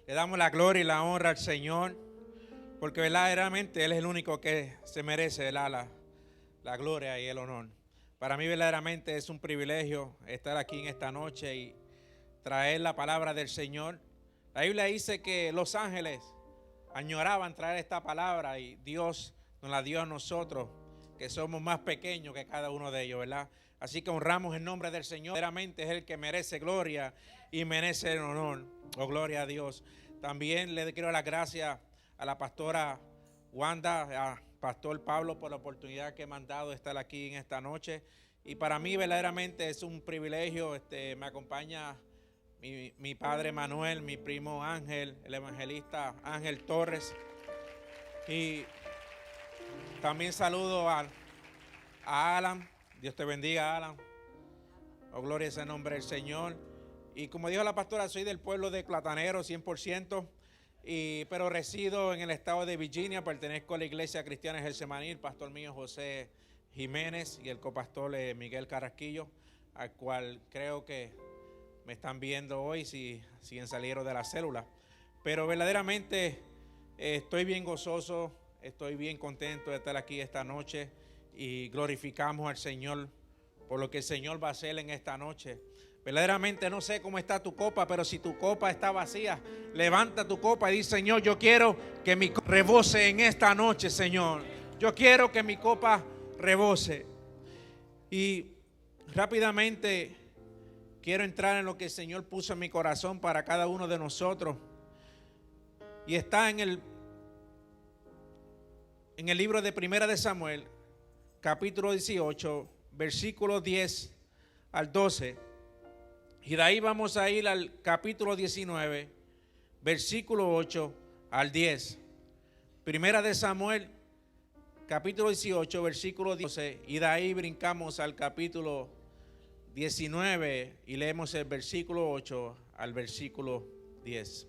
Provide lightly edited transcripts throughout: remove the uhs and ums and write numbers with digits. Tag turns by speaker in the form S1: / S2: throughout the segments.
S1: Le damos la gloria y la honra al Señor, porque verdaderamente Él es el único que se merece la gloria y el honor. Para mí verdaderamente es un privilegio estar aquí en esta noche y traer la palabra del Señor. La Biblia dice que los ángeles añoraban traer esta palabra y Dios nos la dio a nosotros, que somos más pequeños que cada uno de ellos, ¿verdad? Así que honramos el nombre del Señor. Verdaderamente es el que merece gloria y merece el honor. Oh, gloria a Dios. También le quiero dar las gracias a la pastora Wanda, a pastor Pablo, por la oportunidad que me han dado de estar aquí en esta noche. Y para mí verdaderamente es un privilegio. Me acompaña mi padre Manuel, mi primo Ángel, el evangelista Ángel Torres. Y también saludo a Alan. Dios te bendiga, Alan. Oh, gloria a ese nombre del Señor. Y como dijo la pastora, soy del pueblo de Platanero, 100%, pero resido en el estado de Virginia. Pertenezco a la iglesia cristiana Getsemaní, el pastor mío José Jiménez y el copastor Miguel Carrasquillo, al cual creo que me están viendo hoy si salieron de la célula. Pero verdaderamente estoy bien gozoso, estoy bien contento de estar aquí esta noche y glorificamos al Señor por lo que el Señor va a hacer en esta noche. Verdaderamente no sé cómo está tu copa, pero si tu copa está vacía, levanta tu copa y dice: Señor, yo quiero que mi copa rebose en esta noche, Señor. Yo quiero que mi copa rebose. Y rápidamente quiero entrar en lo que el Señor puso en mi corazón para cada uno de nosotros. Y está en el libro de Primera de Samuel, capítulo 18, versículos 10 al 12. Y de ahí vamos a ir al capítulo 19, versículo 8 al 10. Primera de Samuel, capítulo 18, versículo 12. Y de ahí brincamos al capítulo 19 y leemos el versículo 8 al versículo 10.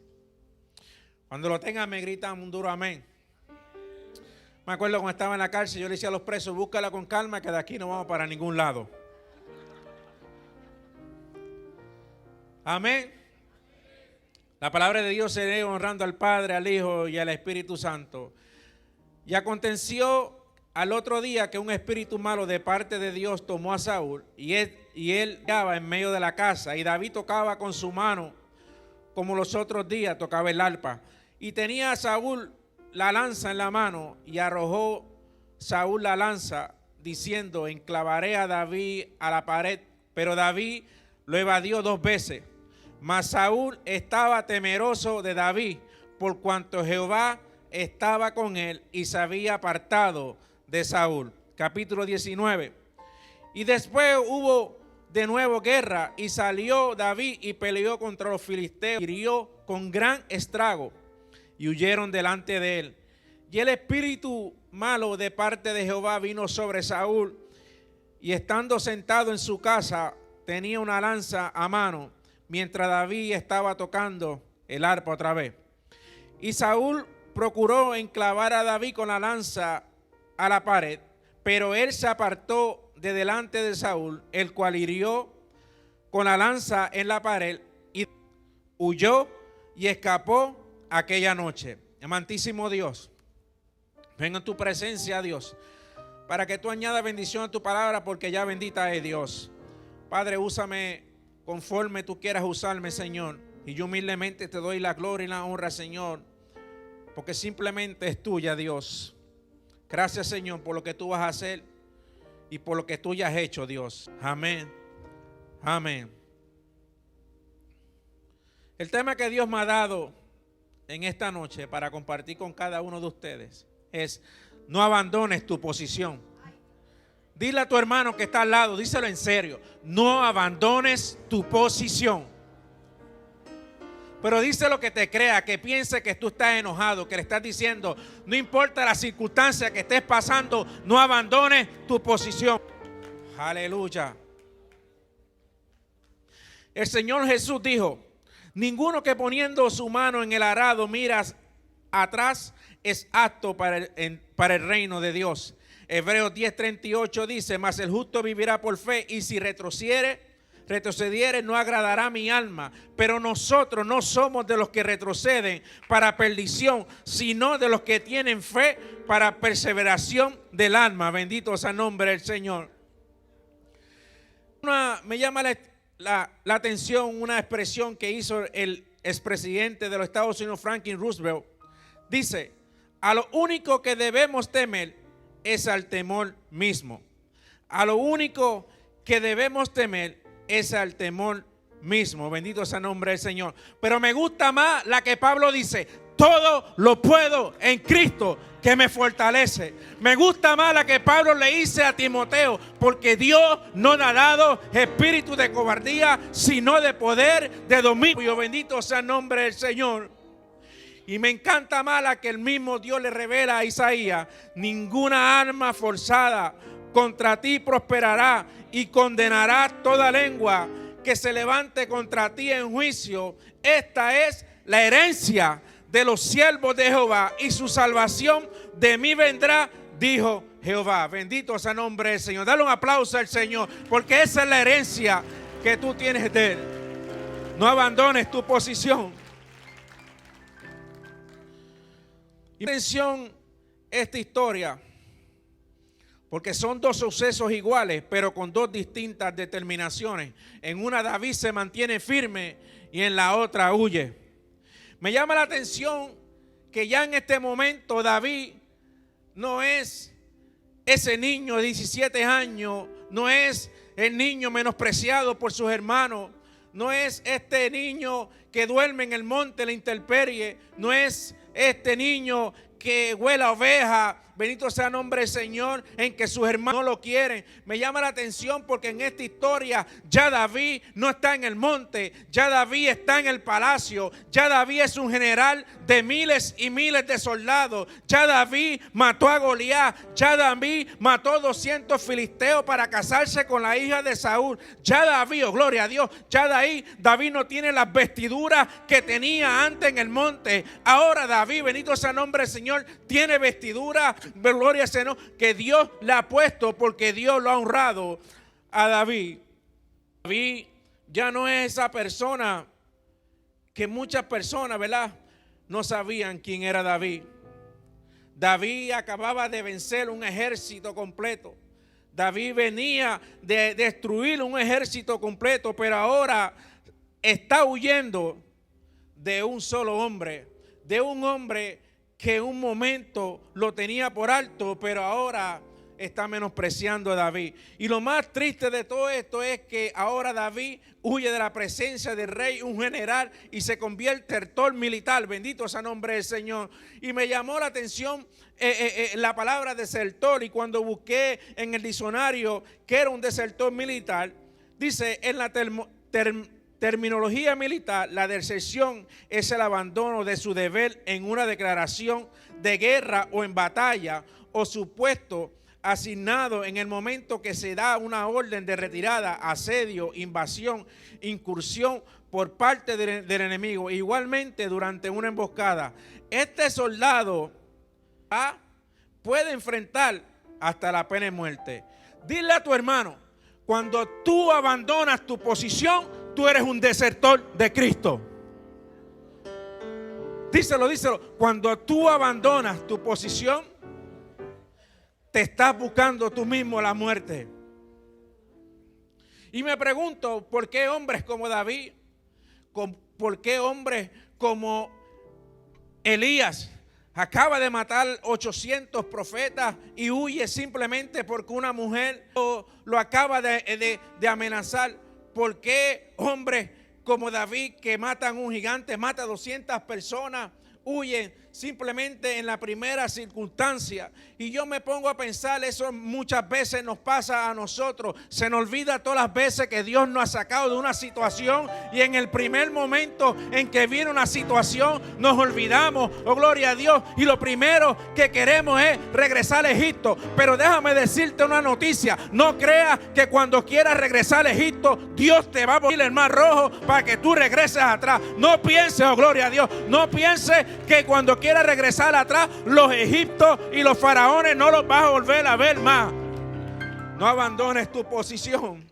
S1: Cuando lo tengan me gritan un duro amén. Me acuerdo cuando estaba en la cárcel, yo le decía a los presos: búscala con calma, que de aquí no vamos para ningún lado. Amén. La palabra de Dios se lee honrando al Padre, al Hijo y al Espíritu Santo. Y aconteció al otro día que un espíritu malo de parte de Dios tomó a Saúl, y él estaba en medio de la casa, y David tocaba con su mano como los otros días tocaba el arpa. Y tenía a Saúl la lanza en la mano, y arrojó Saúl la lanza diciendo: enclavaré a David a la pared. Pero David lo evadió 2 veces. Mas Saúl estaba temeroso de David, por cuanto Jehová estaba con él y se había apartado de Saúl. Capítulo 19. Y después hubo de nuevo guerra, y salió David y peleó contra los filisteos, hirió con gran estrago, y huyeron delante de él. Y el espíritu malo de parte de Jehová vino sobre Saúl, y estando sentado en su casa tenía una lanza a mano, mientras David estaba tocando el arpa otra vez. Y Saúl procuró enclavar a David con la lanza a la pared, pero él se apartó de delante de Saúl, el cual hirió con la lanza en la pared y huyó y escapó aquella noche. Amantísimo Dios, vengo en tu presencia, Dios, para que tú añadas bendición a tu palabra, porque ya bendita es Dios. Padre, úsame conforme tú quieras usarme, Señor. Y yo humildemente te doy la gloria y la honra, Señor, porque simplemente es tuya, Dios. Gracias, Señor, por lo que tú vas a hacer y por lo que tú ya has hecho, Dios. Amén. Amén. El tema que Dios me ha dado en esta noche para compartir con cada uno de ustedes es: no abandones tu posición. Dile a tu hermano que está al lado, díselo en serio: no abandones tu posición. Pero díselo que te crea, que piense que tú estás enojado, que le estás diciendo: no importa la circunstancia que estés pasando, no abandones tu posición. Aleluya. El Señor Jesús dijo: ninguno que poniendo su mano en el arado mira atrás es apto para el reino de Dios. Hebreos 10:38 dice: mas el justo vivirá por fe, y si retrocediere, retrocediere no agradará a mi alma. Pero nosotros no somos de los que retroceden para perdición, sino de los que tienen fe para perseveración del alma. Bendito sea el nombre del Señor. Me llama la atención una expresión que hizo el expresidente de los Estados Unidos, Franklin Roosevelt. Dice: a lo único que debemos temer es al temor mismo. A lo único que debemos temer es al temor mismo. Bendito sea el nombre del Señor. Pero me gusta más la que Pablo dice: todo lo puedo en Cristo que me fortalece. Me gusta más la que Pablo le dice a Timoteo: porque Dios no nos ha dado espíritu de cobardía, sino de poder, de dominio. Bendito sea el nombre del Señor. Y me encanta más la que el mismo Dios le revela a Isaías: ninguna arma forzada contra ti prosperará, y condenará toda lengua que se levante contra ti en juicio. Esta es la herencia de los siervos de Jehová, y su salvación de mí vendrá, dijo Jehová. Bendito sea el nombre del Señor. Dale un aplauso al Señor, porque esa es la herencia que tú tienes de Él. No abandones tu posición. Y atención esta historia, porque son dos sucesos iguales, pero con dos distintas determinaciones. En una David se mantiene firme y en la otra huye. Me llama la atención que ya en este momento David no es ese niño de 17 años, no es el niño menospreciado por sus hermanos, no es este niño que duerme en el monte, la intemperie, no es este niño que huele a oveja. Bendito sea el nombre del Señor, en que sus hermanos no lo quieren. Me llama la atención porque en esta historia ya David no está en el monte, ya David está en el palacio, ya David es un general de miles y miles de soldados, ya David mató a Goliat, ya David mató 200 filisteos para casarse con la hija de Saúl, ya David, oh gloria a Dios, ya David no tiene las vestiduras que tenía antes en el monte. Ahora David, bendito sea el nombre del Señor, tiene vestiduras, gloria al Señor, que Dios le ha puesto, porque Dios lo ha honrado a David. David ya no es esa persona que muchas personas, ¿verdad?, no sabían quién era David. David acababa de vencer un ejército completo. David venía de destruir un ejército completo, pero ahora está huyendo de un solo hombre, de un hombre que en un momento lo tenía por alto, pero ahora está menospreciando a David. Y lo más triste de todo esto es que ahora David huye de la presencia del rey, un general, y se convierte en actor militar. Bendito sea el nombre del Señor. Y me llamó la atención la palabra desertor, y cuando busqué en el diccionario que era un desertor militar, dice en la terminología militar, la deserción es el abandono de su deber en una declaración de guerra o en batalla, o su puesto asignado en el momento que se da una orden de retirada, asedio, invasión, incursión por parte del enemigo. Igualmente durante una emboscada. Este soldado puede enfrentar hasta la pena de muerte. Dile a tu hermano: cuando tú abandonas tu posición, tú eres un desertor de Cristo. Díselo. Cuando tú abandonas tu posición, te estás buscando tú mismo la muerte. Y me pregunto, ¿por qué hombres como David? ¿Por qué hombres como Elías acaba de matar 800 profetas y huye simplemente porque una mujer lo acaba de amenazar? ¿Por qué hombres como David, que matan un gigante, mata 200 personas, huyen simplemente en la primera circunstancia? Y yo me pongo a pensar, eso muchas veces nos pasa a nosotros. Se nos olvida todas las veces que Dios nos ha sacado de una situación, y en el primer momento en que viene una situación nos olvidamos, oh gloria a Dios, y lo primero que queremos es regresar a Egipto. Pero déjame decirte una noticia: no creas que cuando quieras regresar a Egipto Dios te va a abrir el mar rojo para que tú regreses atrás. No pienses, oh gloria a Dios, no pienses que cuando quieras regresar atrás los egipcios y los faraones no los vas a volver a ver más. No abandones tu posición.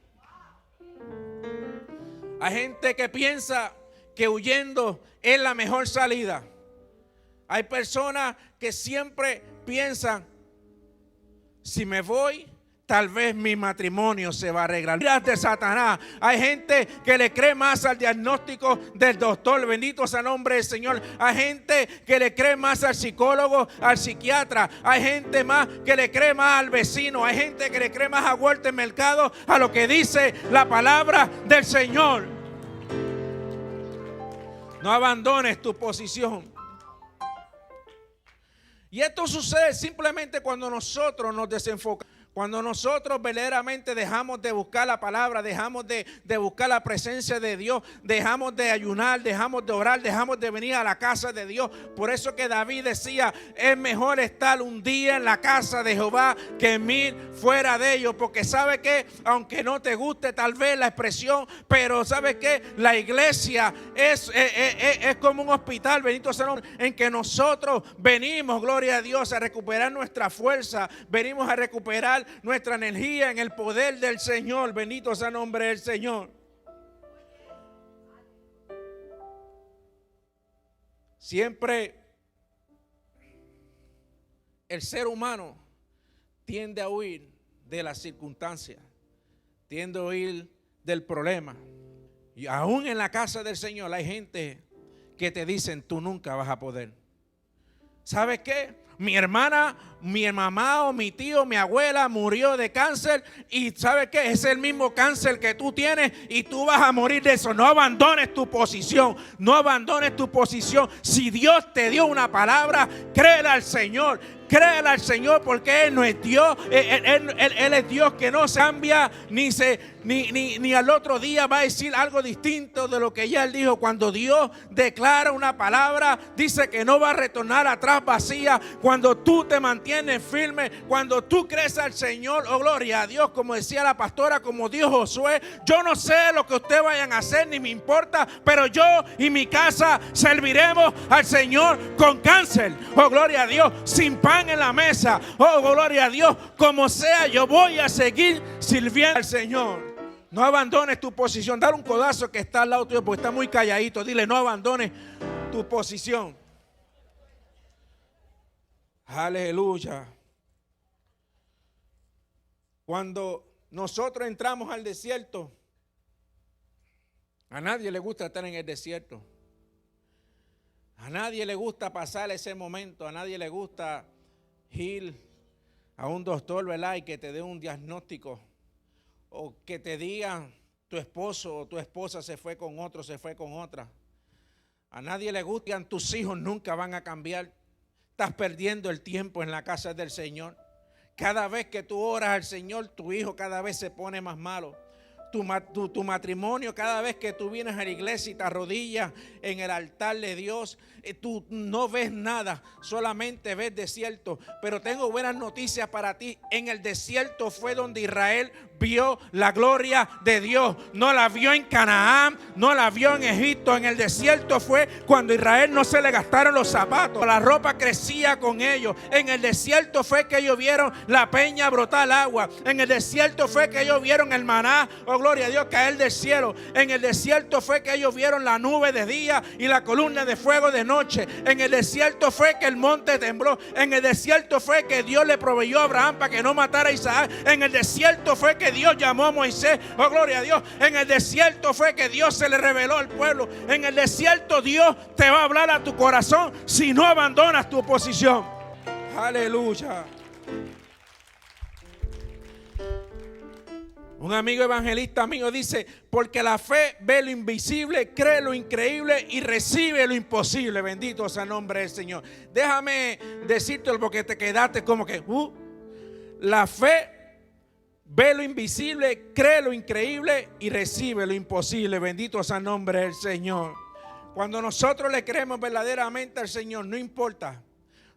S1: Hay gente que piensa que huyendo es la mejor salida. Hay personas que siempre piensan, si me voy, tal vez mi matrimonio se va a arreglar. Mira de Satanás. Hay gente que le cree más al diagnóstico del doctor. Bendito sea el nombre del Señor. Hay gente que le cree más al psicólogo, al psiquiatra. Hay gente más que le cree más al vecino. Hay gente que le cree más a Huerta en Mercado, a lo que dice la palabra del Señor. No abandones tu posición. Y esto sucede simplemente cuando nosotros nos desenfocamos. Cuando nosotros verdaderamente dejamos de buscar la palabra, dejamos de buscar la presencia de Dios, dejamos de ayunar, dejamos de orar, dejamos de venir a la casa de Dios. Por eso que David decía, es mejor estar un día en la casa de Jehová que 1000 fuera de ellos. Porque sabe que, aunque no te guste tal vez la expresión, pero sabe que la iglesia es como un hospital, bendito sea el nombre, en que nosotros venimos, gloria a Dios, a recuperar nuestra fuerza, venimos a recuperar nuestra energía en el poder del Señor. Bendito sea el nombre del Señor. Siempre el ser humano tiende a huir de las circunstancias, tiende a huir del problema. Y aún en la casa del Señor hay gente que te dicen, tú nunca vas a poder. ¿Sabes qué? Mi hermana, mi mamá o mi tío, mi abuela murió de cáncer y ¿sabes qué? Es el mismo cáncer que tú tienes y tú vas a morir de eso. No abandones tu posición, no abandones tu posición. Si Dios te dio una palabra, créele al Señor. Créele al Señor porque Él no es Dios. Él es Dios que no se cambia ni al otro día va a decir algo distinto de lo que ya Él dijo. Cuando Dios declara una palabra, dice que no va a retornar atrás vacía. Cuando tú te mantienes firme, cuando tú crees al Señor, oh gloria a Dios, como decía la pastora, como dijo Josué, yo no sé lo que ustedes vayan a hacer, ni me importa, pero yo y mi casa serviremos al Señor con cáncer, oh gloria a Dios, sin pan en la mesa, oh gloria a Dios, como sea, yo voy a seguir sirviendo al Señor. No abandones tu posición. Dale un codazo que está al lado tuyo porque está muy calladito. Dile, no abandones tu posición. Aleluya. Cuando nosotros entramos al desierto, a nadie le gusta estar en el desierto. A nadie le gusta pasar ese momento. A nadie le gusta ir a un doctor, ¿verdad? Y que te dé un diagnóstico. O que te digan tu esposo o tu esposa se fue con otro, se fue con otra. A nadie le gusta, tus hijos nunca van a cambiar. Estás perdiendo el tiempo en la casa del Señor. Cada vez que tú oras al Señor, tu hijo cada vez se pone más malo. Tu matrimonio, cada vez que tú vienes a la iglesia y te arrodillas en el altar de Dios, tú no ves nada, solamente ves desierto. Pero tengo buenas noticias para ti. En el desierto fue donde Israel vio la gloria de Dios. No la vio en Canaán, no la vio en Egipto. En el desierto fue cuando Israel no se le gastaron los zapatos, la ropa crecía con ellos. En el desierto fue que ellos vieron la peña brotar agua. En el desierto fue que ellos vieron el maná, oh gloria a Dios, caer del cielo. En el desierto fue que ellos vieron la nube de día y la columna de fuego de noche. En el desierto fue que el monte tembló. En el desierto fue que Dios le proveyó a Abraham para que no matara a Isaac. En el desierto fue que Dios llamó a Moisés, oh gloria a Dios. En el desierto fue que Dios se le reveló al pueblo. En el desierto Dios te va a hablar a tu corazón si no abandonas tu posición. Aleluya. Un amigo evangelista mío dice, porque la fe ve lo invisible, cree lo increíble y recibe lo imposible. Bendito sea el nombre del Señor. Déjame decírtelo porque te quedaste como que la fe ve lo invisible, cree lo increíble y recibe lo imposible. Bendito sea el nombre del Señor. Cuando nosotros le creemos verdaderamente al Señor, no importa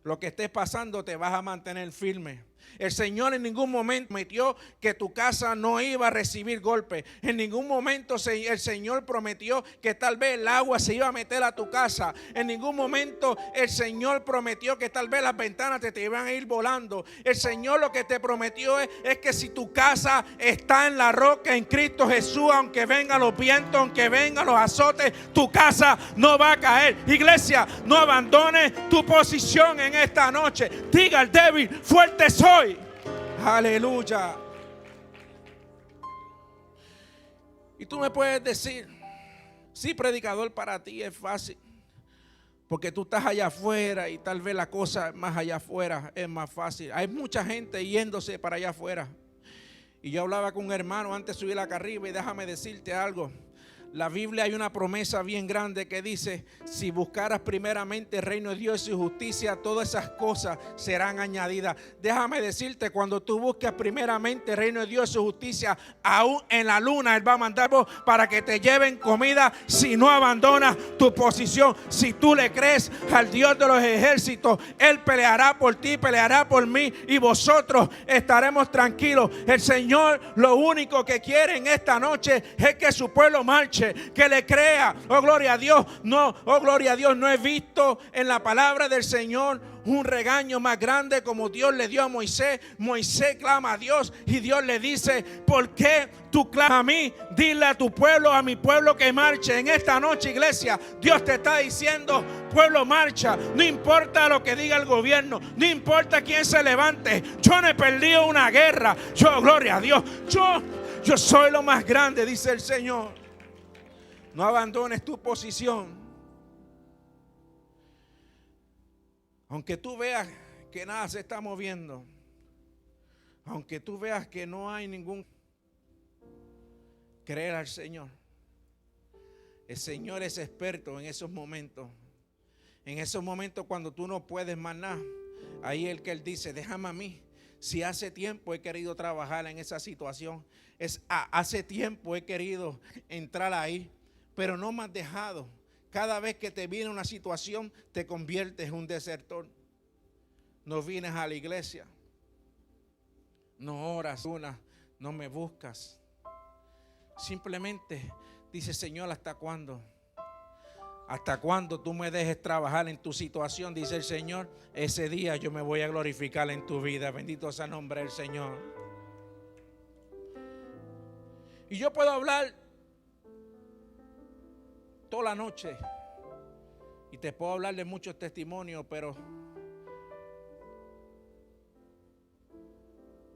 S1: lo que estés pasando, te vas a mantener firme. El Señor en ningún momento prometió que tu casa no iba a recibir golpes. En ningún momento el Señor prometió que tal vez el agua se iba a meter a tu casa. En ningún momento el Señor prometió que tal vez las ventanas te iban a ir volando. El Señor lo que te prometió es que si tu casa está en la roca en Cristo Jesús, aunque vengan los vientos, aunque vengan los azotes, tu casa no va a caer. Iglesia, no abandones tu posición en esta noche. Diga al débil, fuerte soy. Aleluya. Y tú me puedes decir, sí, predicador, para ti es fácil, porque tú estás allá afuera y tal vez la cosa más allá afuera es más fácil. Hay mucha gente yéndose para allá afuera. Y yo hablaba con un hermano antes de subir acá arriba, y déjame decirte algo. La Biblia hay una promesa bien grande que dice: si buscaras primeramente el reino de Dios y su justicia, todas esas cosas serán añadidas. Déjame decirte, cuando tú buscas primeramente el reino de Dios y su justicia, aún en la luna Él va a mandar para que te lleven comida si no abandonas tu posición. Si tú le crees al Dios de los ejércitos, Él peleará por ti, peleará por mí, y vosotros estaremos tranquilos. El Señor lo único que quiere en esta noche es que su pueblo marche, que le crea. Oh, gloria a Dios. No, oh, gloria a Dios. No he visto en la palabra del Señor un regaño más grande como Dios le dio a Moisés. Moisés clama a Dios y Dios le dice: ¿por qué tú clamas a mí? Dile a tu pueblo, a mi pueblo, que marche. En esta noche, iglesia, Dios te está diciendo: pueblo, marcha. No importa lo que diga el gobierno, no importa quién se levante. Yo no he perdido una guerra. Yo, gloria a Dios, yo soy lo más grande, dice el Señor. No abandones tu posición. Aunque tú veas que nada se está moviendo, aunque tú veas que no hay ningún, creer al Señor. El Señor es experto en esos momentos. En esos momentos cuando tú no puedes más nada, ahí es el que Él dice: déjame a mí. Si hace tiempo he querido trabajar en esa situación, hace tiempo he querido entrar ahí, pero no me has dejado. Cada vez que te viene una situación, te conviertes en un desertor. No vienes a la iglesia, no oras, no me buscas. Simplemente dice: Señor, ¿hasta cuándo? ¿Hasta cuándo tú me dejes trabajar en tu situación? Dice el Señor: ese día yo me voy a glorificar en tu vida. Bendito sea el nombre del Señor. Y yo puedo hablar toda la noche y te puedo hablar de muchos testimonios, pero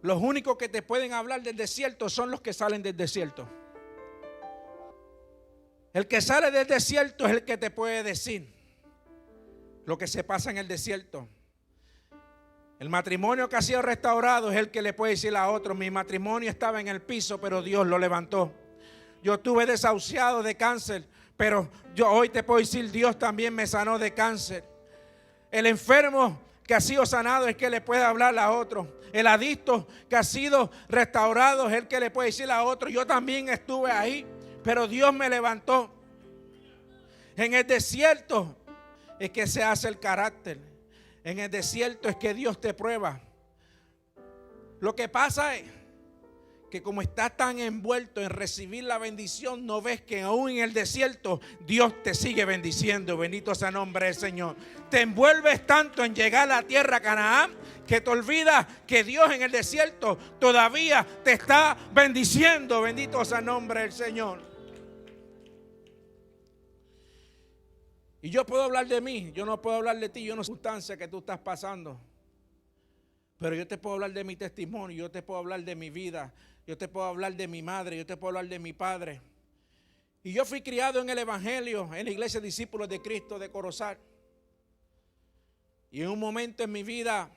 S1: los únicos que te pueden hablar del desierto son los que salen del desierto. El que sale del desierto es el que te puede decir lo que se pasa en el desierto. El matrimonio que ha sido restaurado es el que le puede decir a otro: mi matrimonio estaba en el piso, pero Dios lo levantó. Yo estuve desahuciado de cáncer, pero yo hoy te puedo decir: Dios también me sanó de cáncer. El enfermo que ha sido sanado es el que le puede hablar a otro. El adicto que ha sido restaurado es el que le puede decir a otro: yo también estuve ahí, pero Dios me levantó. En el desierto es que se hace el carácter. En el desierto es que Dios te prueba. Lo que pasa es que como estás tan envuelto en recibir la bendición, no ves que aún en el desierto Dios te sigue bendiciendo. Bendito sea el nombre del Señor. Te envuelves tanto en llegar a la tierra Canaán que te olvidas que Dios en el desierto todavía te está bendiciendo. Bendito sea el nombre del Señor. Y yo puedo hablar de mí, yo no puedo hablar de ti, yo no sé la circunstancia que tú estás pasando. Pero yo te puedo hablar de mi testimonio, yo te puedo hablar de mi vida, yo te puedo hablar de mi madre, yo te puedo hablar de mi padre. Y yo fui criado en el Evangelio, en la iglesia Discípulos de Cristo de Corozal. Y en un momento en mi vida,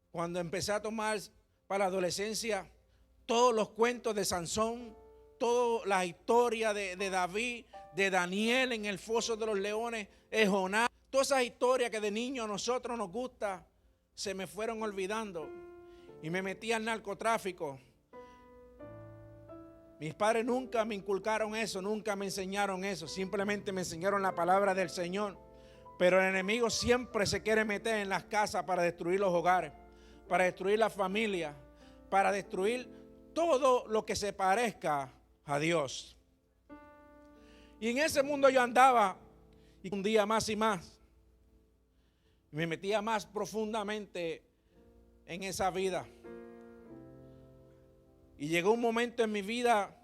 S1: cuando empecé a tomar para la adolescencia, todos los cuentos de Sansón, toda la historia de David, de Daniel en el foso de los leones, de Jonás, todas esas historias que de niño a nosotros nos gusta, se me fueron olvidando. Y me metí al narcotráfico. Mis padres nunca me inculcaron eso, nunca me enseñaron eso, simplemente me enseñaron la palabra del Señor. Pero el enemigo siempre se quiere meter en las casas para destruir los hogares, para destruir la familia, para destruir todo lo que se parezca a Dios. Y en ese mundo yo andaba y un día más y más. Me metía más profundamente en esa vida. Y llegó un momento en mi vida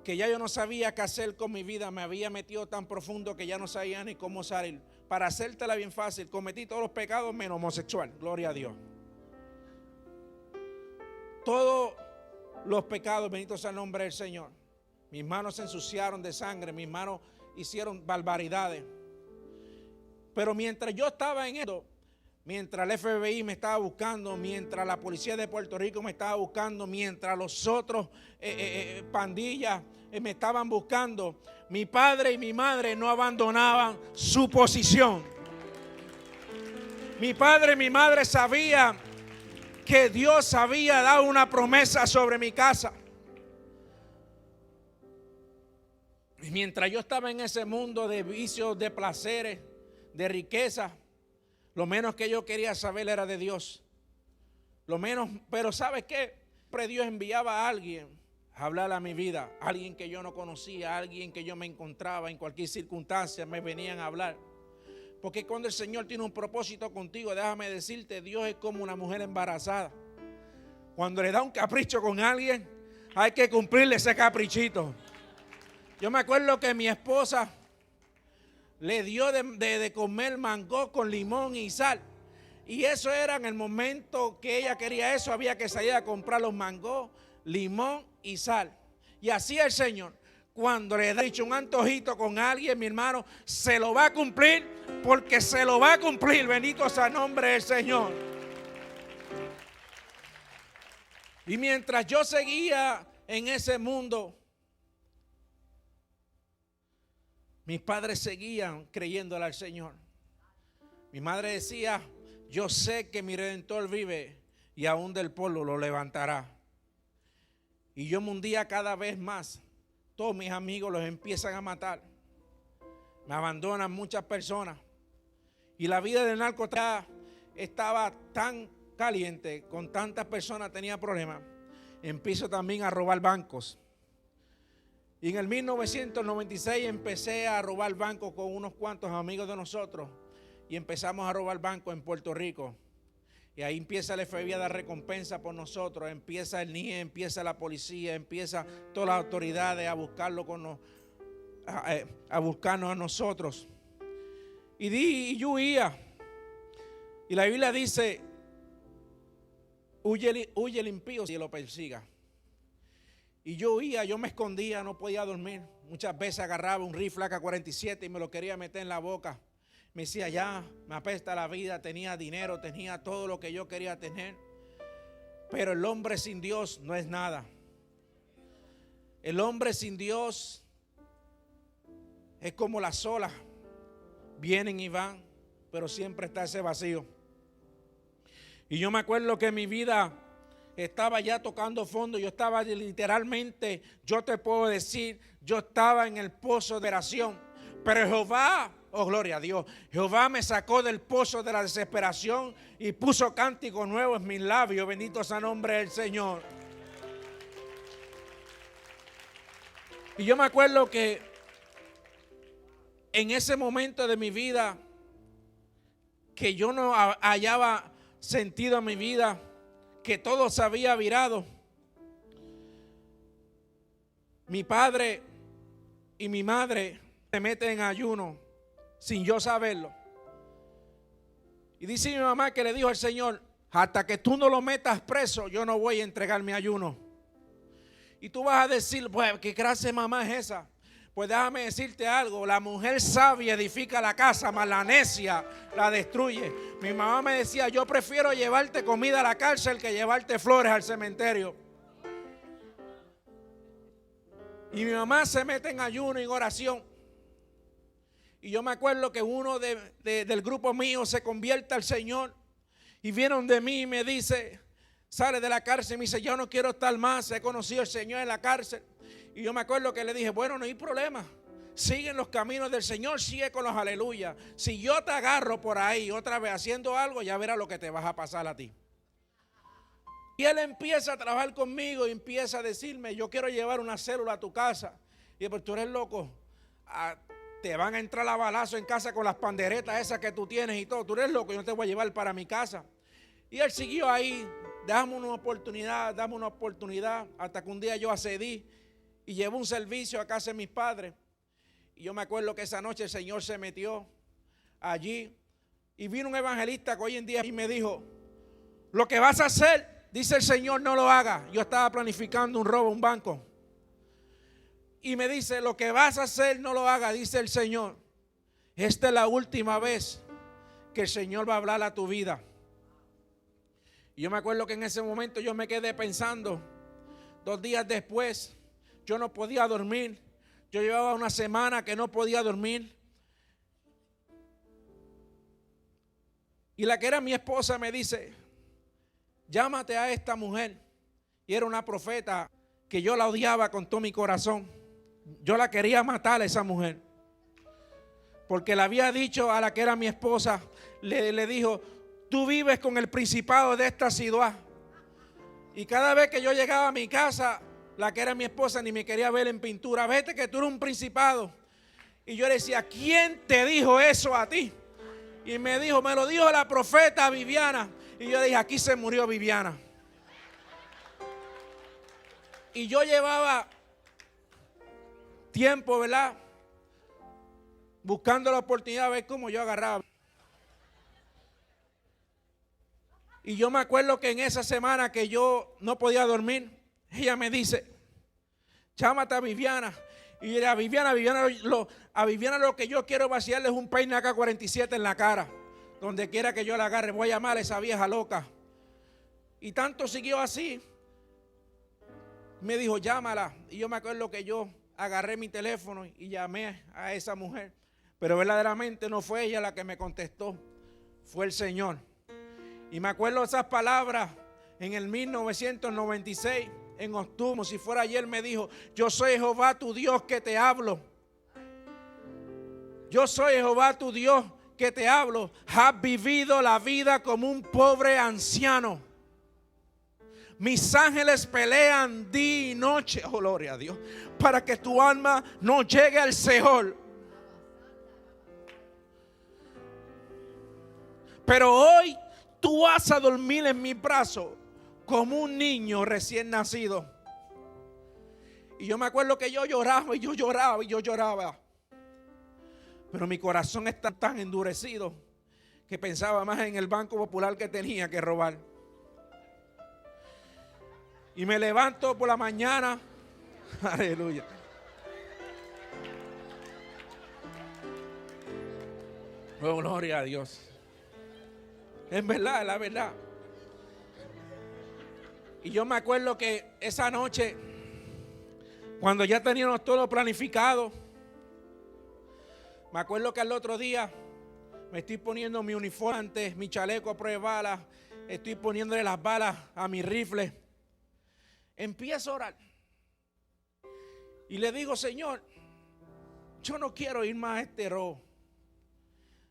S1: que ya yo no sabía qué hacer con mi vida. Me había metido tan profundo que ya no sabía ni cómo salir. Para hacértela bien fácil, cometí todos los pecados menos homosexual. Gloria a Dios. Todos los pecados, bendito sea el nombre del Señor. Mis manos se ensuciaron de sangre, mis manos hicieron barbaridades. Pero mientras yo estaba en esto, mientras el FBI me estaba buscando, mientras la policía de Puerto Rico me estaba buscando, mientras los otros pandillas me estaban buscando, mi padre y mi madre no abandonaban su posición. Mi padre y mi madre sabían que Dios había dado una promesa sobre mi casa. Y mientras yo estaba en ese mundo de vicios, de placeres, de riqueza, lo menos que yo quería saber era de Dios. Lo menos, pero ¿sabes qué? Siempre Dios enviaba a alguien a hablar a mi vida, alguien que yo no conocía, alguien que yo me encontraba en cualquier circunstancia, me venían a hablar. Porque cuando el Señor tiene un propósito contigo, déjame decirte, Dios es como una mujer embarazada. Cuando le da un capricho con alguien, hay que cumplirle ese caprichito. Yo me acuerdo que mi esposa le dio de comer mango con limón y sal. Y eso era en el momento que ella quería eso, había que salir a comprar los mangos, limón y sal. Y así el Señor, cuando le da dicho un antojito con alguien, mi hermano, se lo va a cumplir, porque se lo va a cumplir. Bendito sea el nombre del Señor. Y mientras yo seguía en ese mundo, mis padres seguían creyéndole al Señor. Mi madre decía, yo sé que mi Redentor vive y aún del polvo lo levantará. Y yo un día cada vez más, todos mis amigos los empiezan a matar. Me abandonan muchas personas. Y la vida del narco estaba tan caliente, con tantas personas tenía problemas. Empiezo también a robar bancos. Y en el 1996 empecé a robar bancos con unos cuantos amigos de nosotros. Y empezamos a robar bancos en Puerto Rico. Y ahí empieza el FBI a dar recompensa por nosotros. Empieza el NIE, empieza la policía, empieza todas las autoridades a buscarlo a buscarnos a nosotros. Y yo huía. Y la Biblia dice, huye el impío si lo persiga. Y yo huía, yo me escondía, no podía dormir. Muchas veces agarraba un rifle AK-47 y me lo quería meter en la boca. Me decía, ya, me apesta la vida, tenía dinero, tenía todo lo que yo quería tener. Pero el hombre sin Dios no es nada. El hombre sin Dios es como las olas. Vienen y van, pero siempre está ese vacío. Y yo me acuerdo que mi vida estaba ya tocando fondo. Yo estaba literalmente, yo te puedo decir, yo estaba en el pozo de oración. Pero Jehová, oh gloria a Dios, Jehová me sacó del pozo de la desesperación y puso cántico nuevo en mis labios. Bendito sea el nombre del Señor. Y yo me acuerdo que en ese momento de mi vida, que yo no hallaba sentido en mi vida, que todo se había virado, mi padre y mi madre se meten en ayuno sin yo saberlo. Y dice mi mamá que le dijo al Señor, hasta que tú no lo metas preso, yo no voy a entregar mi ayuno. Y tú vas a decir, pues, ¿qué clase de mamá es esa? Pues déjame decirte algo, la mujer sabia edifica la casa, mas la necia la destruye. Mi mamá me decía, yo prefiero llevarte comida a la cárcel que llevarte flores al cementerio. Y mi mamá se mete en ayuno y en oración. Y yo me acuerdo que uno del grupo mío se convierte al Señor. Y vieron de mí y me dice, sale de la cárcel y me dice, yo no quiero estar más, he conocido al Señor en la cárcel. Y yo me acuerdo que le dije, bueno, no hay problema, Sigue en los caminos del Señor, sigue con los aleluya. Si yo te agarro por ahí otra vez haciendo algo, ya verás lo que te vas a pasar a ti. Y él empieza a trabajar conmigo y empieza a decirme, yo quiero llevar una célula a tu casa. Y pues tú eres loco, te van a entrar a balazo en casa con las panderetas esas que tú tienes y todo. Tú eres loco, yo no te voy a llevar para mi casa. Y él siguió ahí, dame una oportunidad, hasta que un día yo accedí y llevé un servicio a casa de mis padres. Y yo me acuerdo que esa noche el Señor se metió allí y vino un evangelista que hoy en día y me dijo, lo que vas a hacer, dice el Señor, no lo hagas. Yo estaba planificando un robo a un banco. Y me dice, lo que vas a hacer, no lo hagas, dice el Señor. Esta es la última vez que el Señor va a hablar a tu vida. Y yo me acuerdo que en ese momento yo me quedé pensando. 2 días después, yo no podía dormir. Yo llevaba una semana que no podía dormir. Y la que era mi esposa me dice, llámate a esta mujer. Y era una profeta que yo la odiaba con todo mi corazón. Yo la quería matar a esa mujer. Porque le había dicho a la que era mi esposa, le dijo, tú vives con el principado de esta ciudad. Y cada vez que yo llegaba a mi casa, la que era mi esposa ni me quería ver en pintura. Vete que tú eres un principado. Y yo le decía, ¿quién te dijo eso a ti? Y me dijo, me lo dijo la profeta Viviana. Y yo dije, aquí se murió Viviana. Y yo llevaba tiempo, ¿verdad? Buscando la oportunidad de ver cómo yo agarraba. Y yo me acuerdo que en esa semana que yo no podía dormir, ella me dice, llámate a Viviana. Y a Viviana lo que yo quiero vaciarle es un peine AK-47 en la cara. Donde quiera que yo la agarre, voy a llamar a esa vieja loca. Y tanto siguió así. Me dijo, llámala. Y yo me acuerdo que yo agarré mi teléfono y llamé a esa mujer. Pero verdaderamente no fue ella la que me contestó, fue el Señor. Y me acuerdo esas palabras en el 1996, en octubre, como si fuera ayer, me dijo, yo soy Jehová tu Dios que te hablo. Yo soy Jehová tu Dios que te hablo. Has vivido la vida como un pobre anciano. Mis ángeles pelean día y noche, oh gloria a Dios, para que tu alma no llegue al Seol. Pero hoy tú vas a dormir en mis brazos como un niño recién nacido. Y yo me acuerdo que yo lloraba y yo lloraba y yo lloraba. Pero mi corazón está tan endurecido que pensaba más en el Banco Popular que tenía que robar. Y me levanto por la mañana. Aleluya. Oh, gloria a Dios. Es verdad, es la verdad. Y yo me acuerdo que esa noche, cuando ya teníamos todo planificado, me acuerdo que al otro día me estoy poniendo mi uniforme, mi chaleco a prueba de balas, estoy poniéndole las balas a mi rifle. Empiezo a orar y le digo, Señor, yo no quiero ir más a este robo.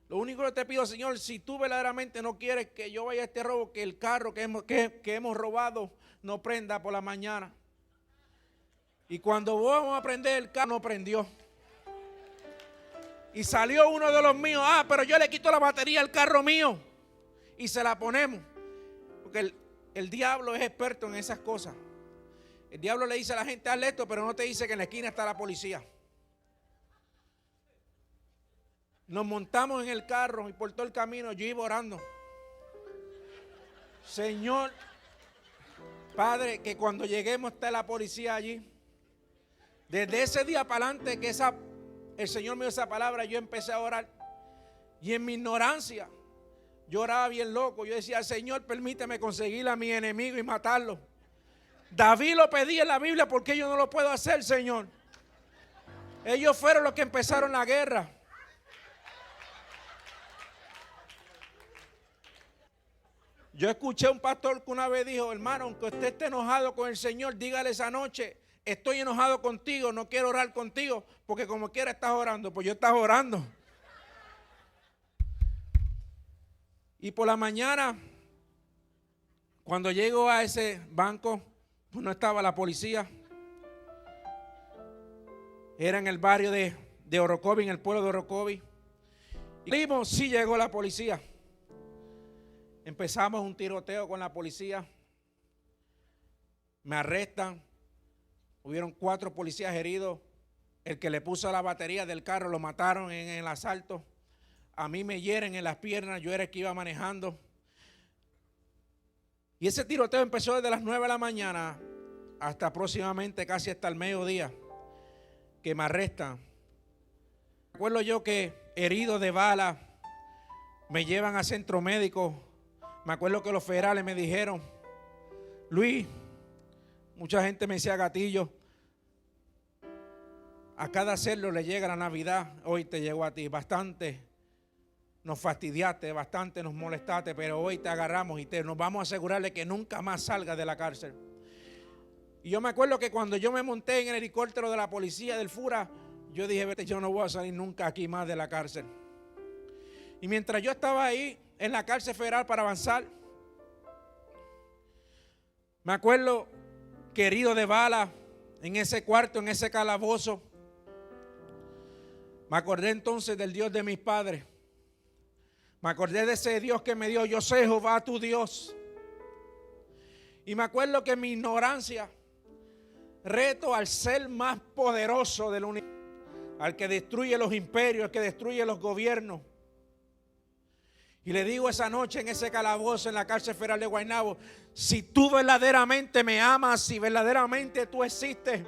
S1: Lo único que te pido, Señor, si tú verdaderamente no quieres que yo vaya a este robo, que el carro que hemos robado no prenda por la mañana. Y cuando vamos a prender, el carro no prendió. Y salió uno de los míos, pero yo le quito la batería al carro mío y se la ponemos. Porque el diablo es experto en esas cosas. El diablo le dice a la gente, hazle esto, pero no te dice que en la esquina está la policía. Nos montamos en el carro y por todo el camino yo iba orando. Señor, Padre, que cuando lleguemos esté la policía allí. Desde ese día para adelante que el Señor me dio esa palabra, yo empecé a orar. Y en mi ignorancia, yo oraba bien loco. Yo decía, Señor, permíteme conseguir a mi enemigo y matarlo. David lo pedía en la Biblia, porque yo no lo puedo hacer, Señor. Ellos fueron los que empezaron la guerra. Yo escuché a un pastor que una vez dijo, hermano, aunque usted esté enojado con el Señor, dígale esa noche estoy enojado contigo, no quiero orar contigo, porque como quiera estás orando. Pues yo estaba orando. Y por la mañana, cuando llego a ese banco, pues no estaba la policía. Era en el barrio de Orocovi, en el pueblo de Orocovi. Y sí llegó la policía. Empezamos un tiroteo con la policía. Me arrestan. Hubieron 4 policías heridos. El que le puso la batería del carro lo mataron en el asalto. A mí me hieren en las piernas. Yo era el que iba manejando. Y ese tiroteo empezó desde las 9 de la mañana hasta aproximadamente casi hasta el mediodía, que me arrestan. Me acuerdo yo que herido de bala me llevan a centro médico. Me acuerdo que los federales me dijeron: Luis, mucha gente me decía Gatillo, a cada cerdo le llega la Navidad, hoy te llegó a ti. Bastante nos fastidiaste, bastante nos molestaste, pero hoy te agarramos y nos vamos a asegurarle que nunca más salgas de la cárcel. Y yo me acuerdo que cuando yo me monté en el helicóptero de la policía del FURA, yo dije: vete, yo no voy a salir nunca aquí más de la cárcel. Y mientras yo estaba ahí en la cárcel federal para avanzar, me acuerdo que herido de bala en ese cuarto, en ese calabozo, me acordé entonces del Dios de mis padres. Me acordé de ese Dios que me dio: yo sé Jehová tu Dios. Y me acuerdo que en mi ignorancia reto al ser más poderoso del universo, al que destruye los imperios, al que destruye los gobiernos. Y le digo esa noche en ese calabozo en la cárcel federal de Guaynabo: si tú verdaderamente me amas, si verdaderamente tú existes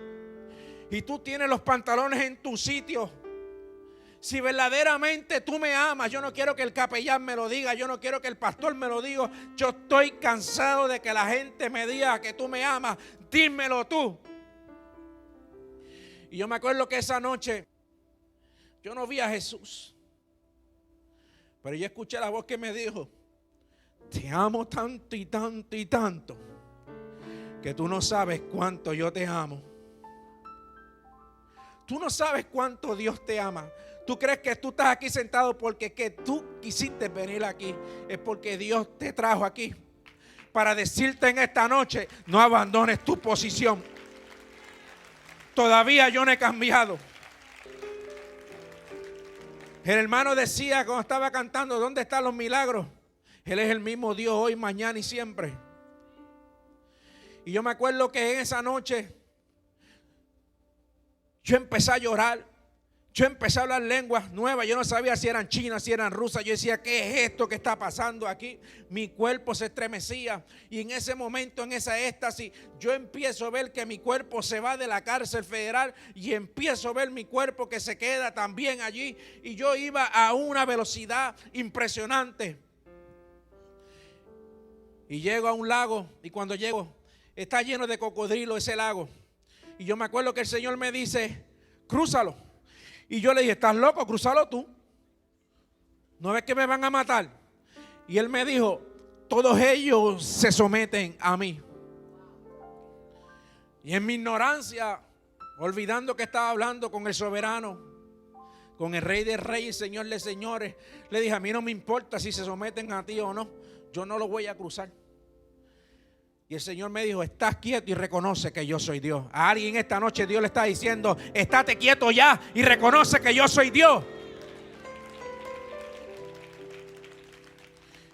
S1: y tú tienes los pantalones en tu sitio, si verdaderamente tú me amas, yo no quiero que el capellán me lo diga, yo no quiero que el pastor me lo diga, yo estoy cansado de que la gente me diga que tú me amas, dímelo tú. Y yo me acuerdo que esa noche yo no vi a Jesús, pero yo escuché la voz que me dijo: te amo tanto y tanto y tanto que tú no sabes cuánto yo te amo. Tú no sabes cuánto Dios te ama. Tú crees que tú estás aquí sentado porque que tú quisiste venir aquí. Es porque Dios te trajo aquí para decirte en esta noche: no abandones tu posición. Todavía yo no he cambiado. El hermano decía cuando estaba cantando: ¿dónde están los milagros? Él es el mismo Dios hoy, mañana y siempre. Y yo me acuerdo que en esa noche yo empecé a llorar. Yo empecé a hablar lenguas nuevas. Yo no sabía si eran chinas, si eran rusas. Yo decía: ¿qué es esto que está pasando aquí? Mi cuerpo se estremecía. Y en ese momento, en esa éxtasis, yo empiezo a ver que mi cuerpo se va de la cárcel federal. Y empiezo a ver mi cuerpo que se queda también allí. Y yo iba a una velocidad impresionante. Y llego a un lago. Y cuando llego, está lleno de cocodrilos ese lago. Y yo me acuerdo que el Señor me dice: crúzalo. Y yo le dije: ¿estás loco? Crúzalo tú. ¿No ves que me van a matar? Y él me dijo: todos ellos se someten a mí. Y en mi ignorancia, olvidando que estaba hablando con el soberano, con el Rey de Reyes, Señor de Señores, le dije: a mí no me importa si se someten a ti o no, yo no lo voy a cruzar. Y el Señor me dijo: estás quieto y reconoce que yo soy Dios. A alguien esta noche Dios le está diciendo: estate quieto ya y reconoce que yo soy Dios.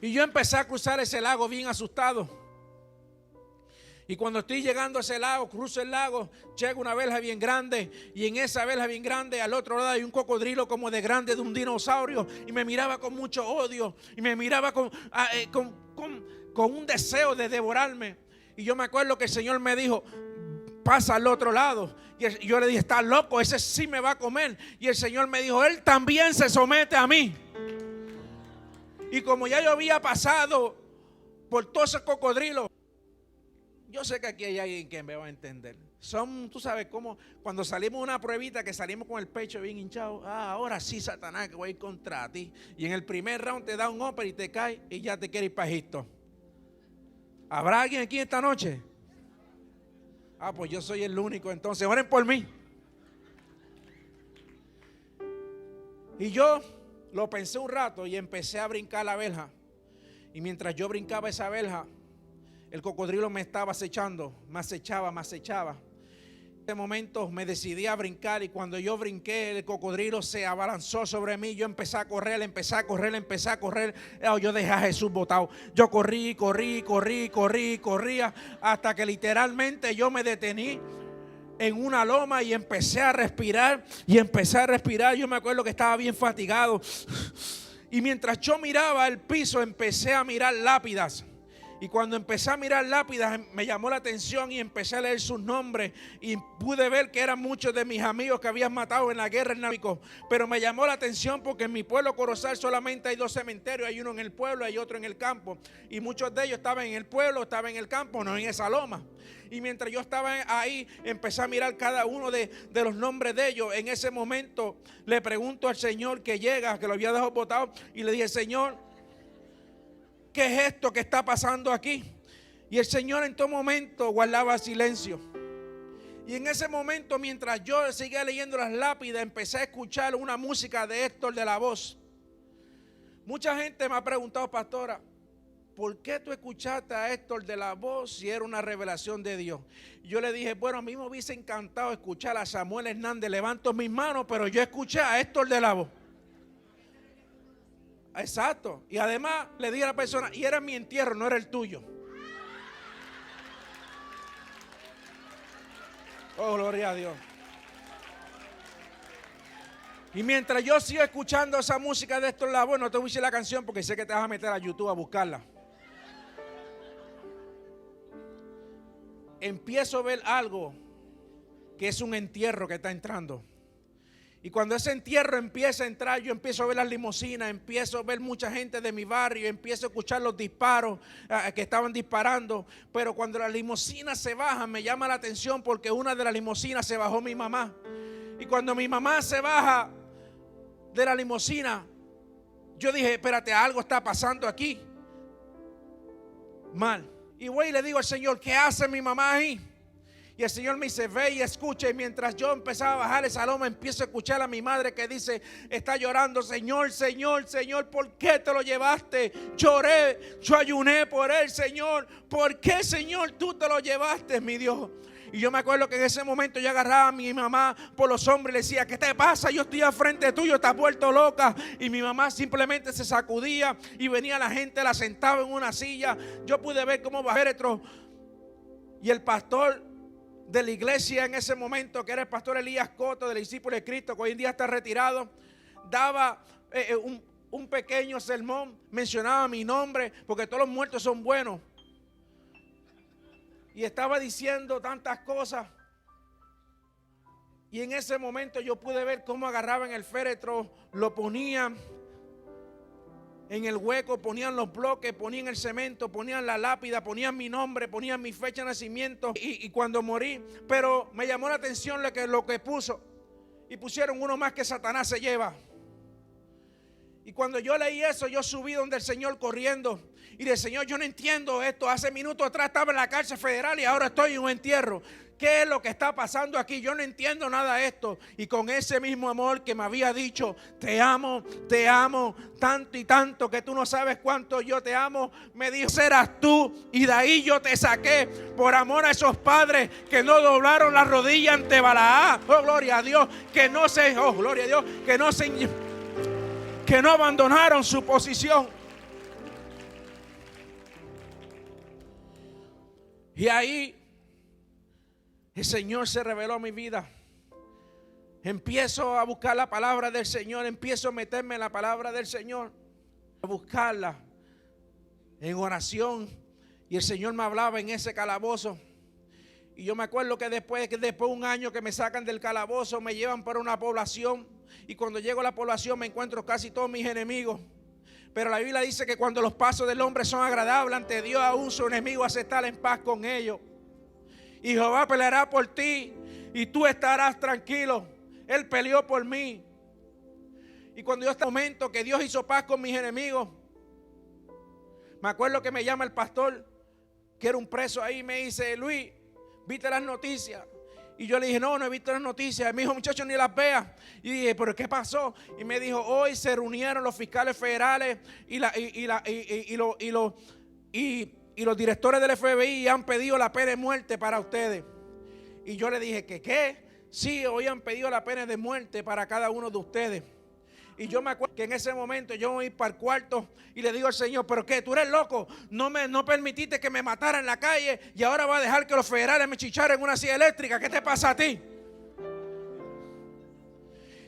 S1: Y yo empecé a cruzar ese lago bien asustado. Y cuando estoy llegando a ese lago, cruzo el lago, llega una verja bien grande. Y en esa verja bien grande, al otro lado hay un cocodrilo como de grande de un dinosaurio. Y me miraba con mucho odio. Y me miraba con un deseo de devorarme. Y yo me acuerdo que el Señor me dijo: pasa al otro lado. Y yo le dije: estás loco, ese sí me va a comer. Y el Señor me dijo: él también se somete a mí. Y como ya yo había pasado por todos esos cocodrilos, yo sé que aquí hay alguien que me va a entender. Tú sabes cómo cuando salimos una pruebita, que salimos con el pecho bien hinchado. Ahora sí, Satanás, que voy a ir contra ti. Y en el primer round te da un upper y te cae y ya te quiere ir para Egipto. ¿Habrá alguien aquí esta noche? Ah, pues yo soy el único, entonces oren por mí. Y yo lo pensé un rato y empecé a brincar la verja. Y mientras yo brincaba esa verja, el cocodrilo me estaba acechando, me acechaba, me acechaba. En ese momento me decidí a brincar y cuando yo brinqué, el cocodrilo se abalanzó sobre mí. Yo empecé a correr, empecé a correr, empecé a correr. Yo dejé a Jesús botado. Yo corría hasta que literalmente yo me detení en una loma y empecé a respirar Yo me acuerdo que estaba bien fatigado y mientras yo miraba el piso empecé a mirar lápidas. Y cuando empecé a mirar lápidas me llamó la atención y empecé a leer sus nombres y pude ver que eran muchos de mis amigos que habían matado en la guerra en Návico. Pero me llamó la atención porque en mi pueblo Corozal solamente hay 2 cementerios, hay uno en el pueblo, hay otro en el campo. Y muchos de ellos estaban en el pueblo, estaban en el campo, no en esa loma. Y mientras yo estaba ahí, empecé a mirar cada uno de los nombres de ellos. En ese momento le pregunto al Señor que llega, que lo había dejado botado, y le dije: Señor, ¿qué es esto que está pasando aquí? Y el Señor en todo momento guardaba silencio. Y en ese momento, mientras yo seguía leyendo las lápidas, empecé a escuchar una música de Héctor de la Voz. Mucha gente me ha preguntado: pastora, ¿por qué tú escuchaste a Héctor de la Voz si era una revelación de Dios? Y yo le dije: bueno, a mí me hubiese encantado escuchar a Samuel Hernández, levanto mis manos, pero yo escuché a Héctor de la Voz. Exacto. Y además le dije a la persona: y era mi entierro, no era el tuyo. Oh, gloria a Dios. Y mientras yo sigo escuchando esa música de Héctor Lavoe, no te voy a decir la canción porque sé que te vas a meter a YouTube a buscarla. Empiezo a ver algo que es un entierro que está entrando. Y cuando ese entierro empieza a entrar, yo empiezo a ver las limusinas, empiezo a ver mucha gente de mi barrio, empiezo a escuchar los disparos que estaban disparando. Pero cuando las limusinas se bajan, me llama la atención porque una de las limusinas se bajó mi mamá. Y cuando mi mamá se baja de la limusina, yo dije: espérate, algo está pasando aquí mal. Y voy y le digo al Señor: ¿qué hace mi mamá ahí? Y el Señor me dice: ve y escucha. Y mientras yo empezaba a bajar esa loma, empiezo a escuchar a mi madre que dice, está llorando: Señor, Señor, Señor, ¿por qué te lo llevaste? Lloré, yo ayuné por él, Señor. ¿Por qué, Señor, tú te lo llevaste, mi Dios? Y yo me acuerdo que en ese momento yo agarraba a mi mamá por los hombros y le decía: ¿qué te pasa? Yo estoy al frente tuyo, estás vuelto loca. Y mi mamá simplemente se sacudía y venía la gente, la sentaba en una silla. Yo pude ver cómo bajé y el pastor de la iglesia en ese momento, que era el pastor Elías Coto, del discípulo de Cristo, que hoy en día está retirado, daba un pequeño sermón, mencionaba mi nombre, porque todos los muertos son buenos. Y estaba diciendo tantas cosas. Y en ese momento yo pude ver cómo agarraban el féretro, lo ponían en el hueco, ponían los bloques, ponían el cemento, ponían la lápida, ponían mi nombre, ponían mi fecha de nacimiento y cuando morí. Pero me llamó la atención lo que puso. Y pusieron uno más: que Satanás se lleva. Y cuando yo leí eso, yo subí donde el Señor corriendo. Y dije: Señor, yo no entiendo esto. Hace minutos atrás estaba en la cárcel federal y ahora estoy en un entierro. ¿Qué es lo que está pasando aquí? Yo no entiendo nada de esto. Y con ese mismo amor que me había dicho: te amo tanto y tanto que tú no sabes cuánto yo te amo, me dijo: serás tú. Y de ahí yo te saqué por amor a esos padres que no doblaron la rodilla ante Balaá. Oh, gloria a Dios. Que no abandonaron su posición. Y ahí el Señor se reveló a mi vida. Empiezo a buscar la palabra del Señor, empiezo a meterme en la palabra del Señor, a buscarla en oración. Y el Señor me hablaba en ese calabozo. Y yo me acuerdo que después de un año que me sacan del calabozo, me llevan para una población. Y cuando llego a la población me encuentro casi todos mis enemigos. Pero la Biblia dice que cuando los pasos del hombre son agradables ante Dios, aún su enemigo hace estar en paz con ellos. Y Jehová peleará por ti y tú estarás tranquilo. Él peleó por mí. Y cuando yo estaba en el momento que Dios hizo paz con mis enemigos, me acuerdo que me llama el pastor, que era un preso ahí, y me dice: Luis, ¿viste las noticias? Y yo le dije, no he visto las noticias. Me dijo, muchacho, ni las veas. Y dije, ¿pero qué pasó? Y me dijo, hoy se reunieron los fiscales federales y los directores del FBI y han pedido la pena de muerte para ustedes. Y yo le dije, ¿qué? Sí, hoy han pedido la pena de muerte para cada uno de ustedes. Y yo me acuerdo que en ese momento yo voy para el cuarto y le digo al Señor, ¿pero qué? ¿Tú eres loco? No permitiste que me matara en la calle y ahora va a dejar que los federales me chicharan en una silla eléctrica. ¿Qué te pasa a ti?